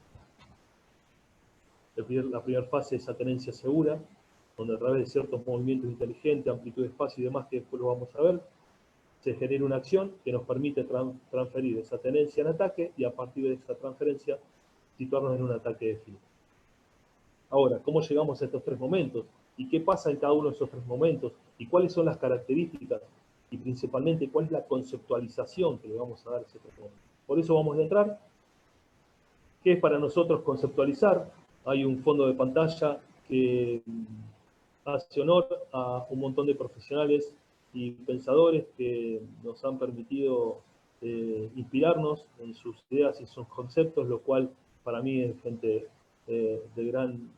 La primera fase es esa tenencia segura, donde a través de ciertos movimientos inteligentes, amplitud de espacio y demás, que después lo vamos a ver, se genera una acción que nos permite transferir esa tenencia en ataque y a partir de esa transferencia situarnos en un ataque definido. Ahora, ¿cómo llegamos a estos tres momentos? ¿Y qué pasa en cada uno de esos tres momentos? ¿Y cuáles son las características? Y principalmente, ¿cuál es la conceptualización que le vamos a dar a esos tres momentos? Por eso vamos a entrar. ¿Qué es para nosotros conceptualizar? Hay un fondo de pantalla que hace honor a un montón de profesionales y pensadores que nos han permitido inspirarnos en sus ideas y sus conceptos, lo cual para mí es gente de gran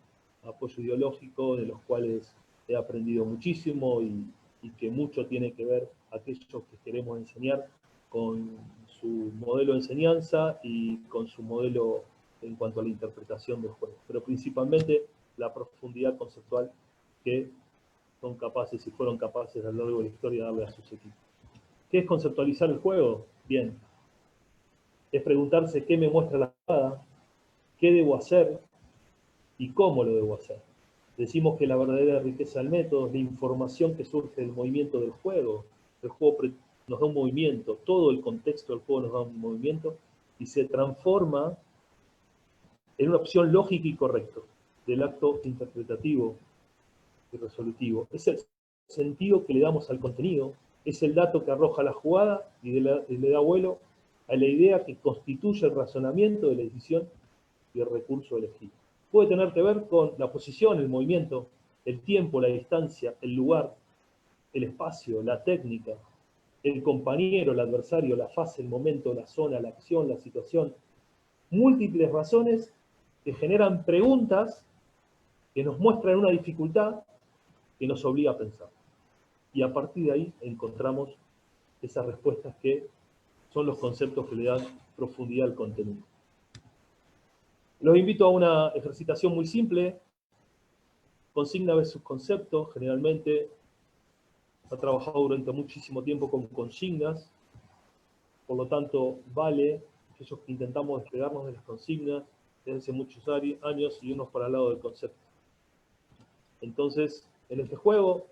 apoyo ideológico, de los cuales he aprendido muchísimo y que mucho tiene que ver aquellos que queremos enseñar con su modelo de enseñanza y con su modelo en cuanto a la interpretación del juego, pero principalmente la profundidad conceptual que son capaces y fueron capaces a lo largo de la historia de darle a sus equipos. ¿Qué es conceptualizar el juego? Bien, es preguntarse qué me muestra la jugada, qué debo hacer y cómo lo debo hacer. Decimos que la verdadera riqueza del método es la información que surge del movimiento del juego. El juego nos da un movimiento, todo el contexto del juego nos da un movimiento y se transforma en una opción lógica y correcta del acto interpretativo y resolutivo. Es el sentido que le damos al contenido, es el dato que arroja la jugada y le da vuelo a la idea que constituye el razonamiento de la decisión y el recurso elegido. Puede tener que ver con la posición, el movimiento, el tiempo, la distancia, el lugar, el espacio, la técnica, el compañero, el adversario, la fase, el momento, la zona, la acción, la situación. Múltiples razones que generan preguntas que nos muestran una dificultad que nos obliga a pensar. Y a partir de ahí encontramos esas respuestas que son los conceptos que le dan profundidad al contenido. Los invito a una ejercitación muy simple. Consigna versus concepto. Generalmente ha trabajado durante muchísimo tiempo con consignas. Por lo tanto, vale aquellos que intentamos despegarnos de las consignas desde hace muchos años y irnos para el lado del concepto. Entonces, en este juego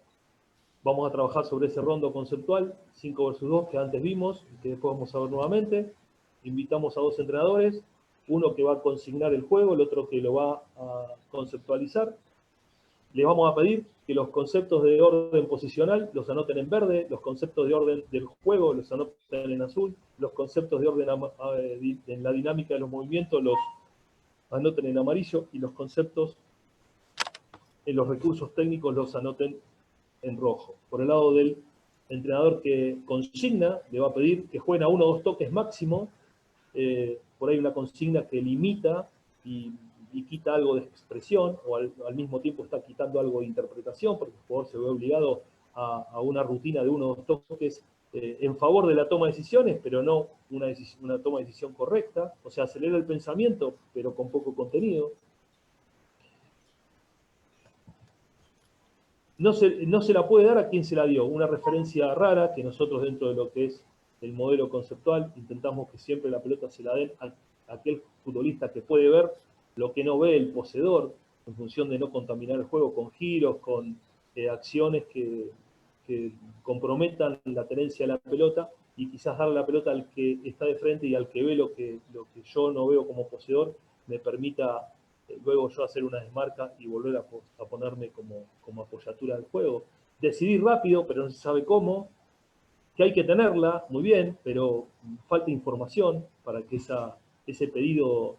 vamos a trabajar sobre ese rondo conceptual, 5 versus 2, que antes vimos y que después vamos a ver nuevamente. Invitamos a dos entrenadores, uno que va a consignar el juego, el otro que lo va a conceptualizar. Les vamos a pedir que los conceptos de orden posicional los anoten en verde, los conceptos de orden del juego los anoten en azul, los conceptos de orden en la dinámica de los movimientos los anoten en amarillo y los conceptos en los recursos técnicos los anoten en rojo. Por el lado del entrenador que consigna, le va a pedir que jueguen a 1 o 2 toques máximo. Por ahí una consigna que limita y quita algo de expresión, o al mismo tiempo está quitando algo de interpretación, porque el jugador se ve obligado a una rutina de 1 o 2 toques en favor de la toma de decisiones, pero no una toma de decisión correcta. O sea, acelera el pensamiento, pero con poco contenido. No se la puede dar a quien se la dio. Una referencia rara que nosotros dentro de lo que es el modelo conceptual intentamos que siempre la pelota se la den a aquel futbolista que puede ver lo que no ve el poseedor, en función de no contaminar el juego con giros, con acciones que comprometan la tenencia de la pelota y quizás darle la pelota al que está de frente y al que ve lo que yo no veo como poseedor me permita luego yo hacer una desmarca y volver a ponerme como apoyatura del juego. Decidir rápido, pero no se sabe cómo, que hay que tenerla, muy bien, pero falta información para que ese pedido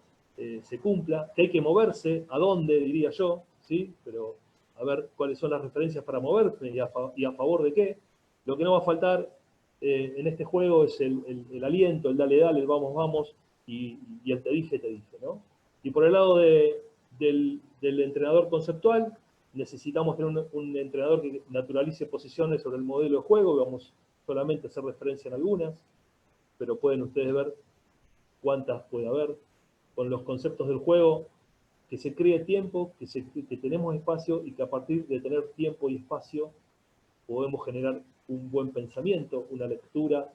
se cumpla, que hay que moverse, ¿a dónde, diría yo? ¿Sí? Pero a ver cuáles son las referencias para moverse y a favor de qué. Lo que no va a faltar en este juego es el aliento, el dale, dale, el vamos, vamos, y el te dije, ¿no? Y por el lado del entrenador conceptual, necesitamos tener un entrenador que naturalice posiciones sobre el modelo de juego, vamos solamente a hacer referencia en algunas, pero pueden ustedes ver cuántas puede haber. Con los conceptos del juego, que se cree tiempo, que tenemos espacio y que a partir de tener tiempo y espacio podemos generar un buen pensamiento, una lectura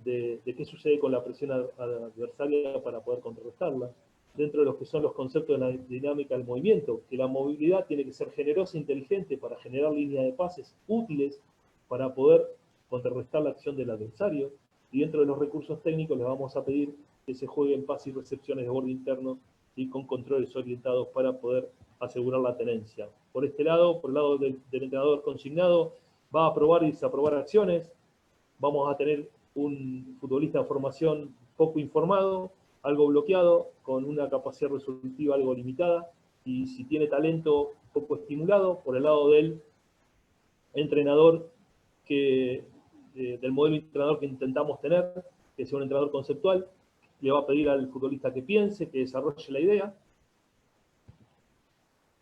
de qué sucede con la presión adversaria para poder contrarrestarla. Dentro de los que son los conceptos de la dinámica del movimiento, que la movilidad tiene que ser generosa e inteligente para generar líneas de pases útiles para poder contrarrestar la acción del adversario. Y dentro de los recursos técnicos les vamos a pedir que se jueguen pases y recepciones de borde interno y con controles orientados para poder asegurar la tenencia. Por este lado, por el lado del entrenador consignado, va a aprobar y desaprobar acciones. Vamos a tener un futbolista de formación poco informado, algo bloqueado, con una capacidad resolutiva algo limitada, y si tiene talento poco estimulado, por el lado del entrenador del modelo de entrenador que intentamos tener, que sea un entrenador conceptual, le va a pedir al futbolista que piense, que desarrolle la idea.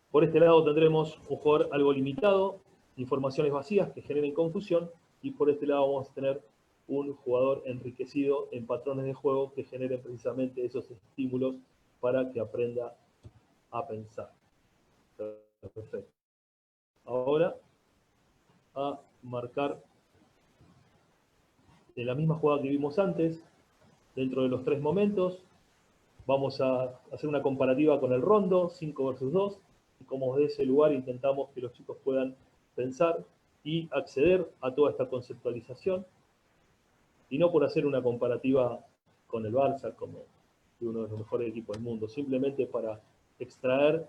Por este lado tendremos un jugador algo limitado, informaciones vacías que generen confusión, y por este lado vamos a tener un jugador enriquecido en patrones de juego que generen precisamente esos estímulos para que aprenda a pensar. Perfecto. Ahora, a marcar de la misma jugada que vimos antes, dentro de los 3 momentos, vamos a hacer una comparativa con el rondo, 5 versus 2, y como desde ese lugar intentamos que los chicos puedan pensar y acceder a toda esta conceptualización, y no por hacer una comparativa con el Barça como uno de los mejores equipos del mundo, simplemente para extraer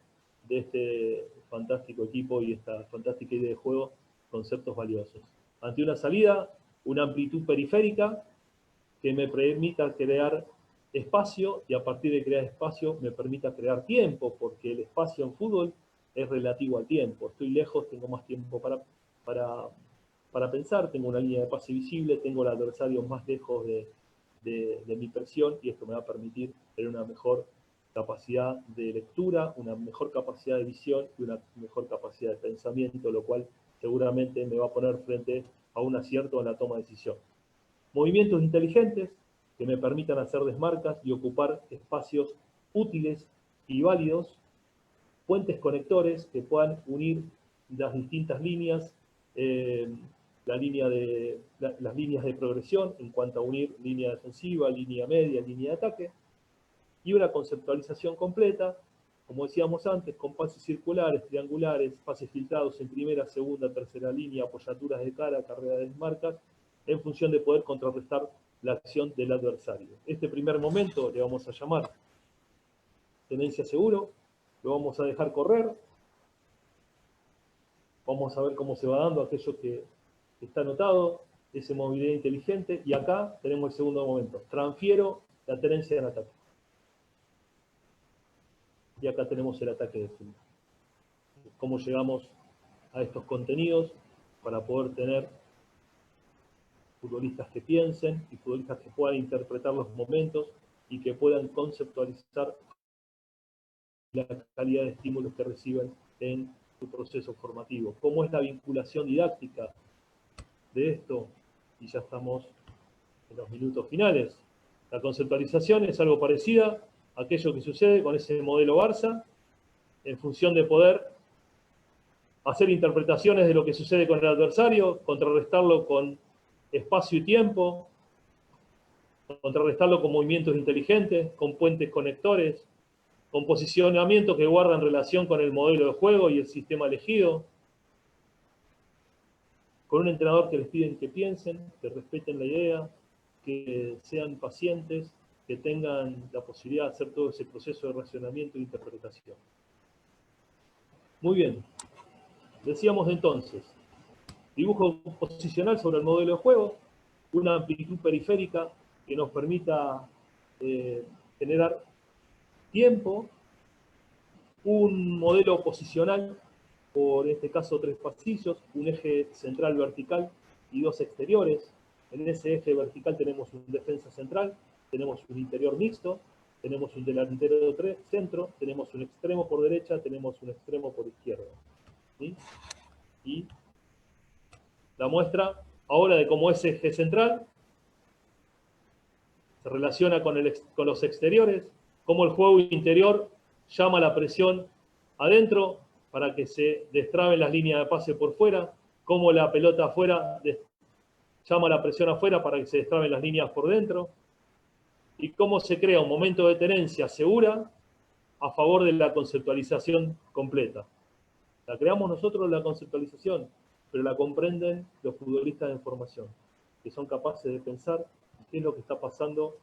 de este fantástico equipo y esta fantástica idea de juego conceptos valiosos. Ante una salida, una amplitud periférica que me permita crear espacio, y a partir de crear espacio me permita crear tiempo, porque el espacio en fútbol es relativo al tiempo. Estoy lejos, tengo más tiempo para pensar, tengo una línea de pase visible, tengo el adversario más lejos de mi presión, y esto me va a permitir tener una mejor capacidad de lectura, una mejor capacidad de visión y una mejor capacidad de pensamiento, lo cual seguramente me va a poner frente a un acierto en la toma de decisión. Movimientos inteligentes que me permitan hacer desmarcas y ocupar espacios útiles y válidos, puentes conectores que puedan unir las distintas líneas, las líneas de progresión en cuanto a unir línea defensiva, línea media, línea de ataque, y una conceptualización completa, como decíamos antes, con pases circulares, triangulares, pases filtrados en primera, segunda, tercera línea, apoyaturas de cara, carrera de desmarcas, en función de poder contrarrestar la acción del adversario. Este primer momento le vamos a llamar tenencia seguro, lo vamos a dejar correr, vamos a ver cómo se va dando aquello que está anotado, esa movilidad inteligente, y acá tenemos el segundo momento, transfiero la tenencia en ataque. Y acá tenemos el ataque de fútbol. Cómo llegamos a estos contenidos para poder tener futbolistas que piensen y futbolistas que puedan interpretar los momentos y que puedan conceptualizar la calidad de estímulos que reciben en su proceso formativo. ¿Cómo es la vinculación didáctica de esto? Y ya estamos en los minutos finales. La conceptualización es algo parecida a aquello que sucede con ese modelo Barça, en función de poder hacer interpretaciones de lo que sucede con el adversario, contrarrestarlo con espacio y tiempo, contrarrestarlo con movimientos inteligentes, con puentes conectores, con posicionamientos que guardan relación con el modelo de juego y el sistema elegido, con un entrenador que les piden que piensen, que respeten la idea, que sean pacientes, que tengan la posibilidad de hacer todo ese proceso de racionamiento e interpretación. Muy bien. Decíamos entonces, dibujo posicional sobre el modelo de juego, una amplitud periférica que nos permita generar tiempo, un modelo posicional, por este caso 3 pasillos, un eje central vertical y 2 exteriores, En ese eje vertical tenemos un defensa central, tenemos un interior mixto, tenemos un delantero centro, tenemos un extremo por derecha, tenemos un extremo por izquierda. ¿Sí? Y la muestra ahora de cómo ese eje central se relaciona con los exteriores, cómo el juego interior llama la presión adentro para que se destraben las líneas de pase por fuera, cómo la pelota afuera llama la presión afuera para que se destraben las líneas por dentro, y cómo se crea un momento de tenencia segura a favor de la conceptualización completa. La creamos nosotros la conceptualización, pero la comprenden los futbolistas de formación, que son capaces de pensar qué es lo que está pasando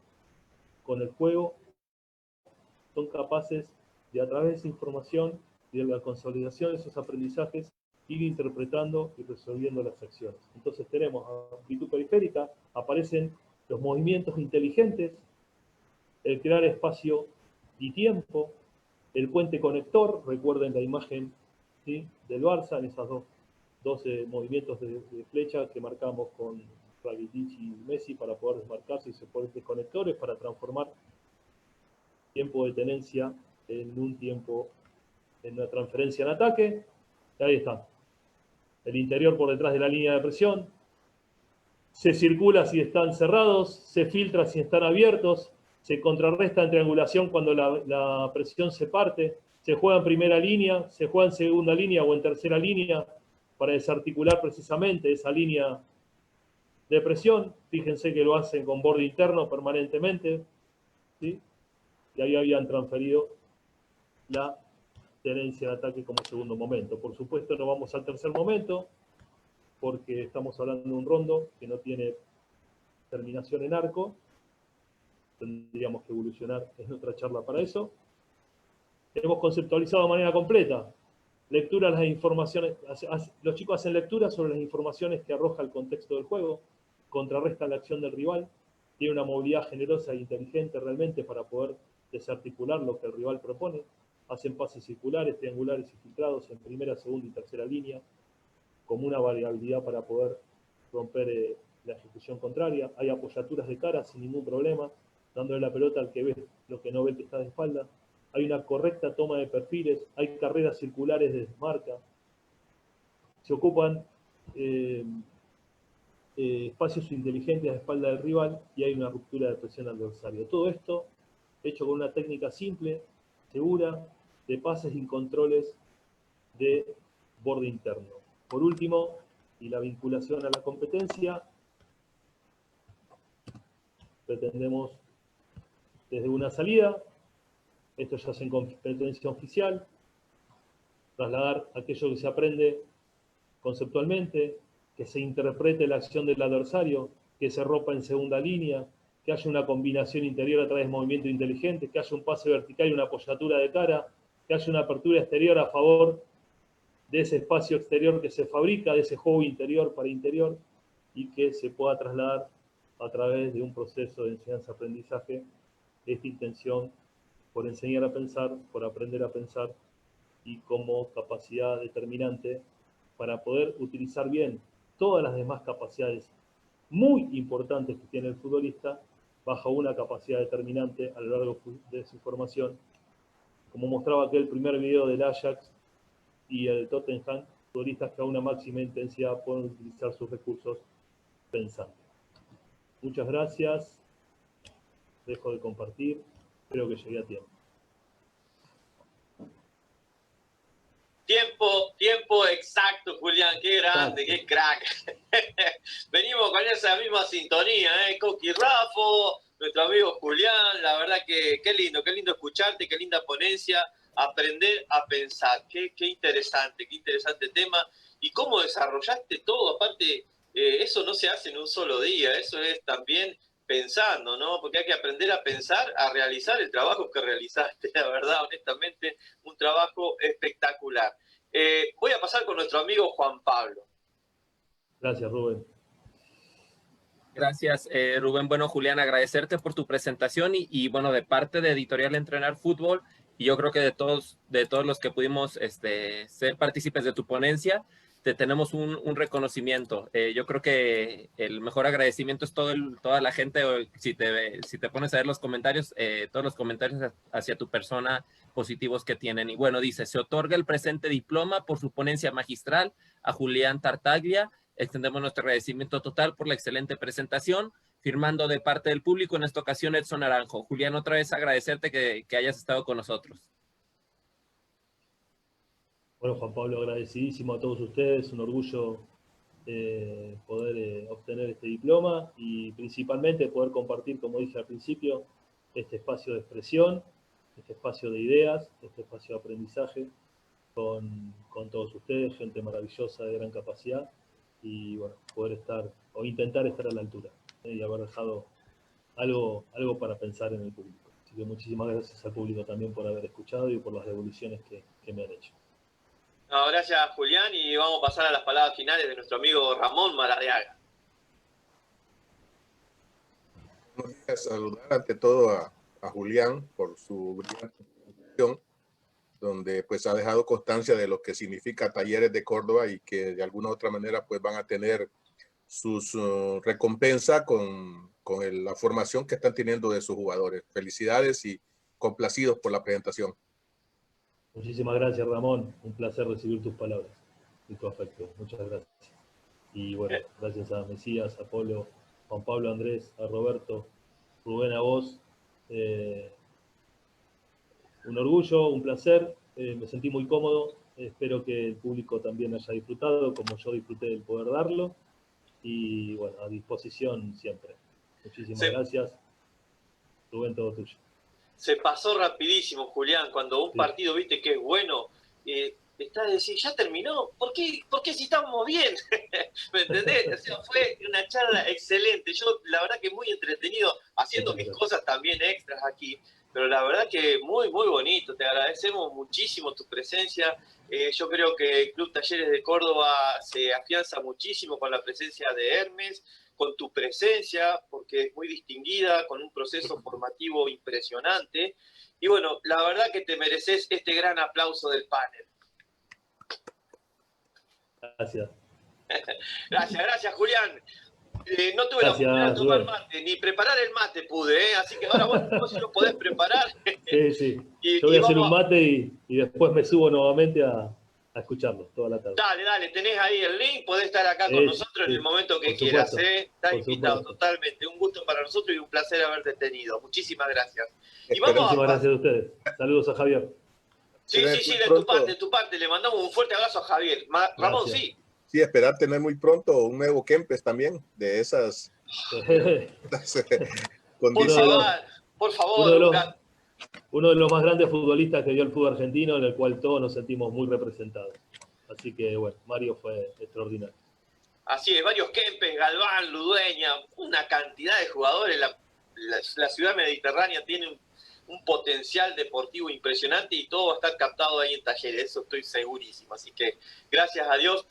con el juego, son capaces de, a través de esa información y de la consolidación de esos aprendizajes, ir interpretando y resolviendo las acciones. Entonces tenemos amplitud periférica, aparecen los movimientos inteligentes, el crear espacio y tiempo, el puente conector, recuerden la imagen, ¿sí?, del Barça, en esos 12 movimientos de flecha que marcamos con Rakitic y Messi para poder desmarcarse y se puentes conectores para transformar tiempo de tenencia en un tiempo, en una transferencia en ataque. Y ahí está. El interior por detrás de la línea de presión. Se circula si están cerrados, se filtra si están abiertos, se contrarresta en triangulación cuando la presión se parte, se juega en primera línea, se juega en segunda línea o en tercera línea para desarticular precisamente esa línea de presión. Fíjense que lo hacen con borde interno permanentemente, ¿sí? Y ahí habían transferido la tenencia de ataque como segundo momento. Por supuesto no vamos al tercer momento, porque estamos hablando de un rondo que no tiene terminación en arco. Tendríamos que evolucionar en otra charla para eso. Hemos conceptualizado de manera completa. Lectura de las informaciones. Los chicos hacen lectura sobre las informaciones que arroja el contexto del juego, contrarrestan la acción del rival, tiene una movilidad generosa e inteligente realmente para poder desarticular lo que el rival propone, hacen pases circulares, triangulares y filtrados en primera, segunda y tercera línea, como una variabilidad para poder romper la ejecución contraria. Hay apoyaturas de cara sin ningún problema, dándole la pelota al que ve lo que no ve el que está de espalda. Hay una correcta toma de perfiles, hay carreras circulares de desmarca, se ocupan espacios inteligentes a la espalda del rival y hay una ruptura de presión adversaria. Todo esto hecho con una técnica simple, segura, de pases y controles de borde interno. Por último, y la vinculación a la competencia, pretendemos desde una salida, esto ya es en competencia oficial, trasladar aquello que se aprende conceptualmente, que se interprete la acción del adversario, que se rompa en segunda línea, que haya una combinación interior a través de movimiento inteligente, que haya un pase vertical y una apoyatura de cara, que haya una apertura exterior a favor de ese espacio exterior que se fabrica, de ese juego interior para interior, y que se pueda trasladar a través de un proceso de enseñanza-aprendizaje esta intención por enseñar a pensar, por aprender a pensar, y como capacidad determinante para poder utilizar bien todas las demás capacidades muy importantes que tiene el futbolista bajo una capacidad determinante a lo largo de su formación, como mostraba aquel primer video del Ajax y el Tottenham, futbolistas que a una máxima intensidad pueden utilizar sus recursos pensando. Muchas gracias, dejo de compartir, creo que llegué a tiempo. Tiempo exacto, Julián, qué grande, qué crack. Venimos con esa misma sintonía, Coqui Rafo, nuestro amigo Julián, la verdad que qué lindo escucharte, qué linda ponencia, aprender a pensar, qué interesante tema, y cómo desarrollaste todo, aparte, eso no se hace en un solo día, eso es también pensando, ¿no? Porque hay que aprender a pensar, a realizar el trabajo que realizaste, la verdad, honestamente, un trabajo espectacular. Voy a pasar con nuestro amigo Juan Pablo. Gracias, Rubén. Gracias, Rubén. Bueno, Julián, agradecerte por tu presentación y bueno, de parte de Editorial Entrenar Fútbol, y yo creo que de todos los que pudimos ser partícipes de tu ponencia, te tenemos un reconocimiento. Yo creo que el mejor agradecimiento es toda la gente, si te pones a ver los comentarios, todos los comentarios hacia tu persona positivos que tienen. Y bueno, dice, se otorga el presente diploma por su ponencia magistral a Julián Tartaglia. Extendemos nuestro agradecimiento total por la excelente presentación, firmando de parte del público, en esta ocasión Edson Naranjo. Julián, otra vez agradecerte que hayas estado con nosotros. Bueno, Juan Pablo, agradecidísimo a todos ustedes, un orgullo poder obtener este diploma y principalmente poder compartir, como dije al principio, este espacio de expresión, este espacio de ideas, este espacio de aprendizaje con todos ustedes, gente maravillosa de gran capacidad, y bueno, poder estar o intentar estar a la altura y haber dejado algo para pensar en el público. Así que muchísimas gracias al público también por haber escuchado y por las devoluciones que me han hecho. No, gracias, Julián, y vamos a pasar a las palabras finales de nuestro amigo Ramón Maradiaga. Saludar ante todo a Julián por su brillante presentación, donde pues ha dejado constancia de lo que significa Talleres de Córdoba y que de alguna u otra manera pues van a tener sus recompensa con la formación que están teniendo de sus jugadores. Felicidades y complacidos por la presentación. Muchísimas gracias, Ramón. Un placer recibir tus palabras y tu afecto. Muchas gracias. Y bueno, gracias a Mesías, a Polo, Juan Pablo, Andrés, a Roberto, Rubén, a vos. Un orgullo, un placer. Me sentí muy cómodo. Espero que el público también haya disfrutado, como yo disfruté del poder darlo. Y bueno, a disposición siempre. Muchísimas gracias. Rubén, todo tuyo. Se pasó rapidísimo, Julián, cuando un partido, viste, que es bueno, estás a decir, ¿ya terminó? ¿Por qué si estamos bien? ¿Me entendés? O sea, fue una charla excelente. Yo, la verdad que muy entretenido, haciendo mis cosas también extras aquí, pero la verdad que muy, muy bonito. Te agradecemos muchísimo tu presencia. Yo creo que el Club Talleres de Córdoba se afianza muchísimo con la presencia de Hermes, con tu presencia, porque es muy distinguida, con un proceso formativo impresionante. Y bueno, la verdad que te mereces este gran aplauso del panel. Gracias. Gracias, Julián. No tuve la oportunidad de tomar mate, ni preparar el mate pude, así que ahora vos sí lo podés preparar. Sí. Yo voy a hacer un mate y después me subo nuevamente a escucharlo toda la tarde. Dale, tenés ahí el link, podés estar acá con nosotros en el momento que quieras. Estás invitado totalmente. Un gusto para nosotros y un placer haberte tenido. Muchísimas gracias. Y muchísimas gracias a ustedes. Saludos a Javier. Sí, de tu parte. Le mandamos un fuerte abrazo a Javier. Ramón, sí. Sí, esperar tener muy pronto un nuevo Kempes también, de esas condiciones. Por favor. Uno de los más grandes futbolistas que dio el fútbol argentino, en el cual todos nos sentimos muy representados. Así que, bueno, Mario fue extraordinario. Así es, varios Kempes, Galván, Ludueña, una cantidad de jugadores. La ciudad mediterránea tiene un potencial deportivo impresionante y todo va a estar captado ahí en Talleres, eso estoy segurísimo. Así que gracias a Dios,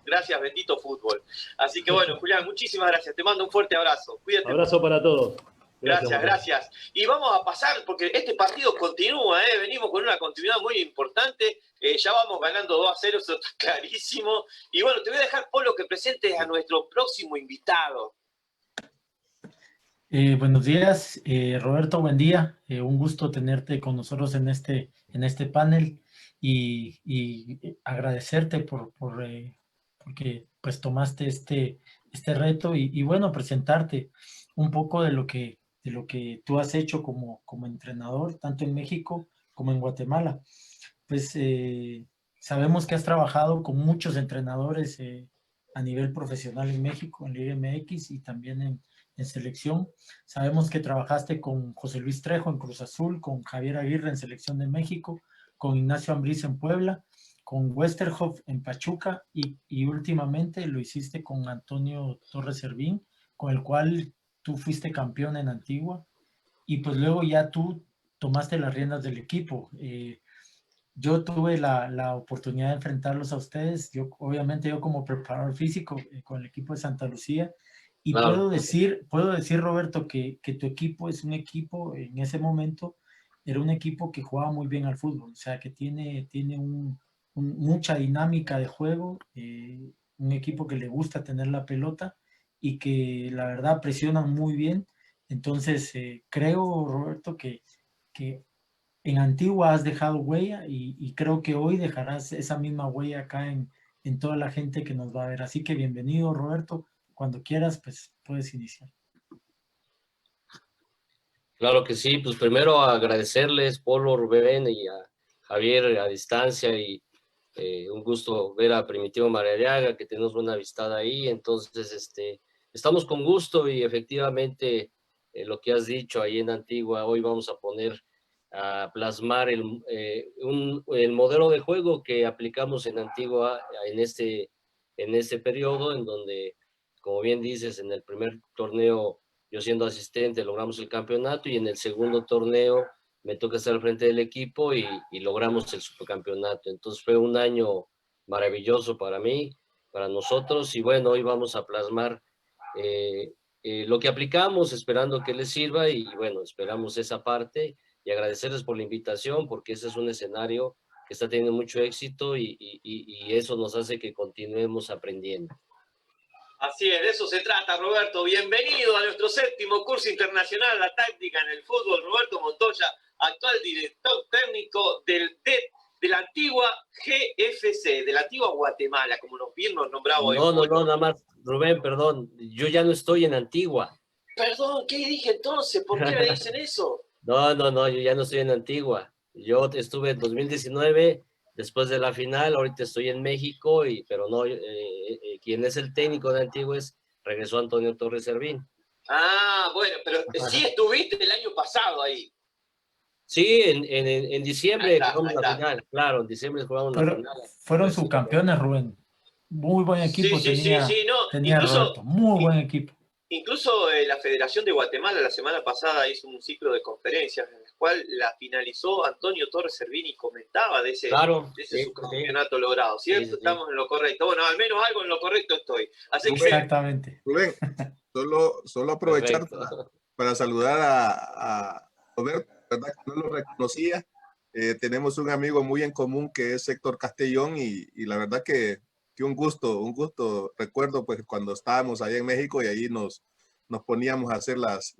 gracias bendito fútbol. Así que bueno, Julián, muchísimas gracias. Te mando un fuerte abrazo. Cuídate. Abrazo para todos. Gracias. Y vamos a pasar, porque este partido continúa, venimos con una continuidad muy importante. Ya vamos ganando 2-0, eso está clarísimo. Y bueno, te voy a dejar, Polo, que presentes a nuestro próximo invitado. Buenos días, Roberto, buen día. Un gusto tenerte con nosotros en este panel y agradecerte porque pues tomaste este reto y bueno, presentarte un poco de lo que tú has hecho como entrenador, tanto en México como en Guatemala. Pues sabemos que has trabajado con muchos entrenadores a nivel profesional en México, en Liga MX y también en selección. Sabemos que trabajaste con José Luis Trejo en Cruz Azul, con Javier Aguirre en Selección de México, con Ignacio Ambriz en Puebla, con Westerhoff en Pachuca y últimamente lo hiciste con Antonio Torres Servín, con el cual tú fuiste campeón en Antigua y pues luego ya tú tomaste las riendas del equipo. Yo tuve la oportunidad de enfrentarlos a ustedes, obviamente yo como preparador físico con el equipo de Santa Lucía. Y puedo decir, Roberto, que tu equipo es un equipo, en ese momento, era un equipo que jugaba muy bien al fútbol, o sea, que tiene mucha dinámica de juego, un equipo que le gusta tener la pelota y que la verdad presionan muy bien. Entonces, creo, Roberto, que en Antigua has dejado huella y creo que hoy dejarás esa misma huella acá en toda la gente que nos va a ver. Así que bienvenido, Roberto. Cuando quieras, pues puedes iniciar. Claro que sí, pues primero agradecerles, Polo, Rubén y a Javier a distancia, y un gusto ver a Primitivo Maradiaga, que tenemos buena amistad ahí. Entonces, estamos con gusto y efectivamente lo que has dicho ahí en Antigua, hoy vamos a poner a plasmar el modelo de juego que aplicamos en Antigua en este periodo, en donde, como bien dices, en el primer torneo, yo siendo asistente, logramos el campeonato, y en el segundo torneo me toca estar al frente del equipo y logramos el supercampeonato. Entonces fue un año maravilloso para mí, para nosotros, y bueno, hoy vamos a plasmar lo que aplicamos, esperando que les sirva, y bueno, esperamos esa parte, y agradecerles por la invitación, porque ese es un escenario que está teniendo mucho éxito, y eso nos hace que continuemos aprendiendo. Así es, de eso se trata, Roberto. Bienvenido a nuestro 7º curso internacional, la táctica en el fútbol. Roberto Montoya, actual director técnico de la antigua GFC, de la antigua Guatemala, como bien nos nombraba hoy. No, nada más, Rubén, perdón, yo ya no estoy en Antigua. Perdón, ¿qué dije entonces? ¿Por qué me dicen eso? No, yo ya no estoy en Antigua. Yo estuve en 2019, después de la final, ahorita estoy en México, pero no, quien es el técnico de Antigua regresó Antonio Torres Servín. Ah, bueno, pero sí estuviste el año pasado ahí. Sí, en diciembre jugamos la final, claro, en diciembre jugamos la final. Fueron subcampeones, Rubén. Muy buen equipo tenía incluso, Roberto, muy buen equipo. Incluso la Federación de Guatemala la semana pasada hizo un ciclo de conferencias en el cual la finalizó Antonio Torres Servín y comentaba de ese subcampeonato logrado, ¿cierto? Sí. Estamos en lo correcto. Bueno, al menos algo en lo correcto estoy. Así Exactamente. Rubén, solo aprovechar para saludar a Roberto, ¿verdad? Que no lo reconocía. Tenemos un amigo muy en común que es Héctor Castellón, y la verdad que un gusto. Recuerdo pues cuando estábamos allá en México y ahí nos poníamos a hacer las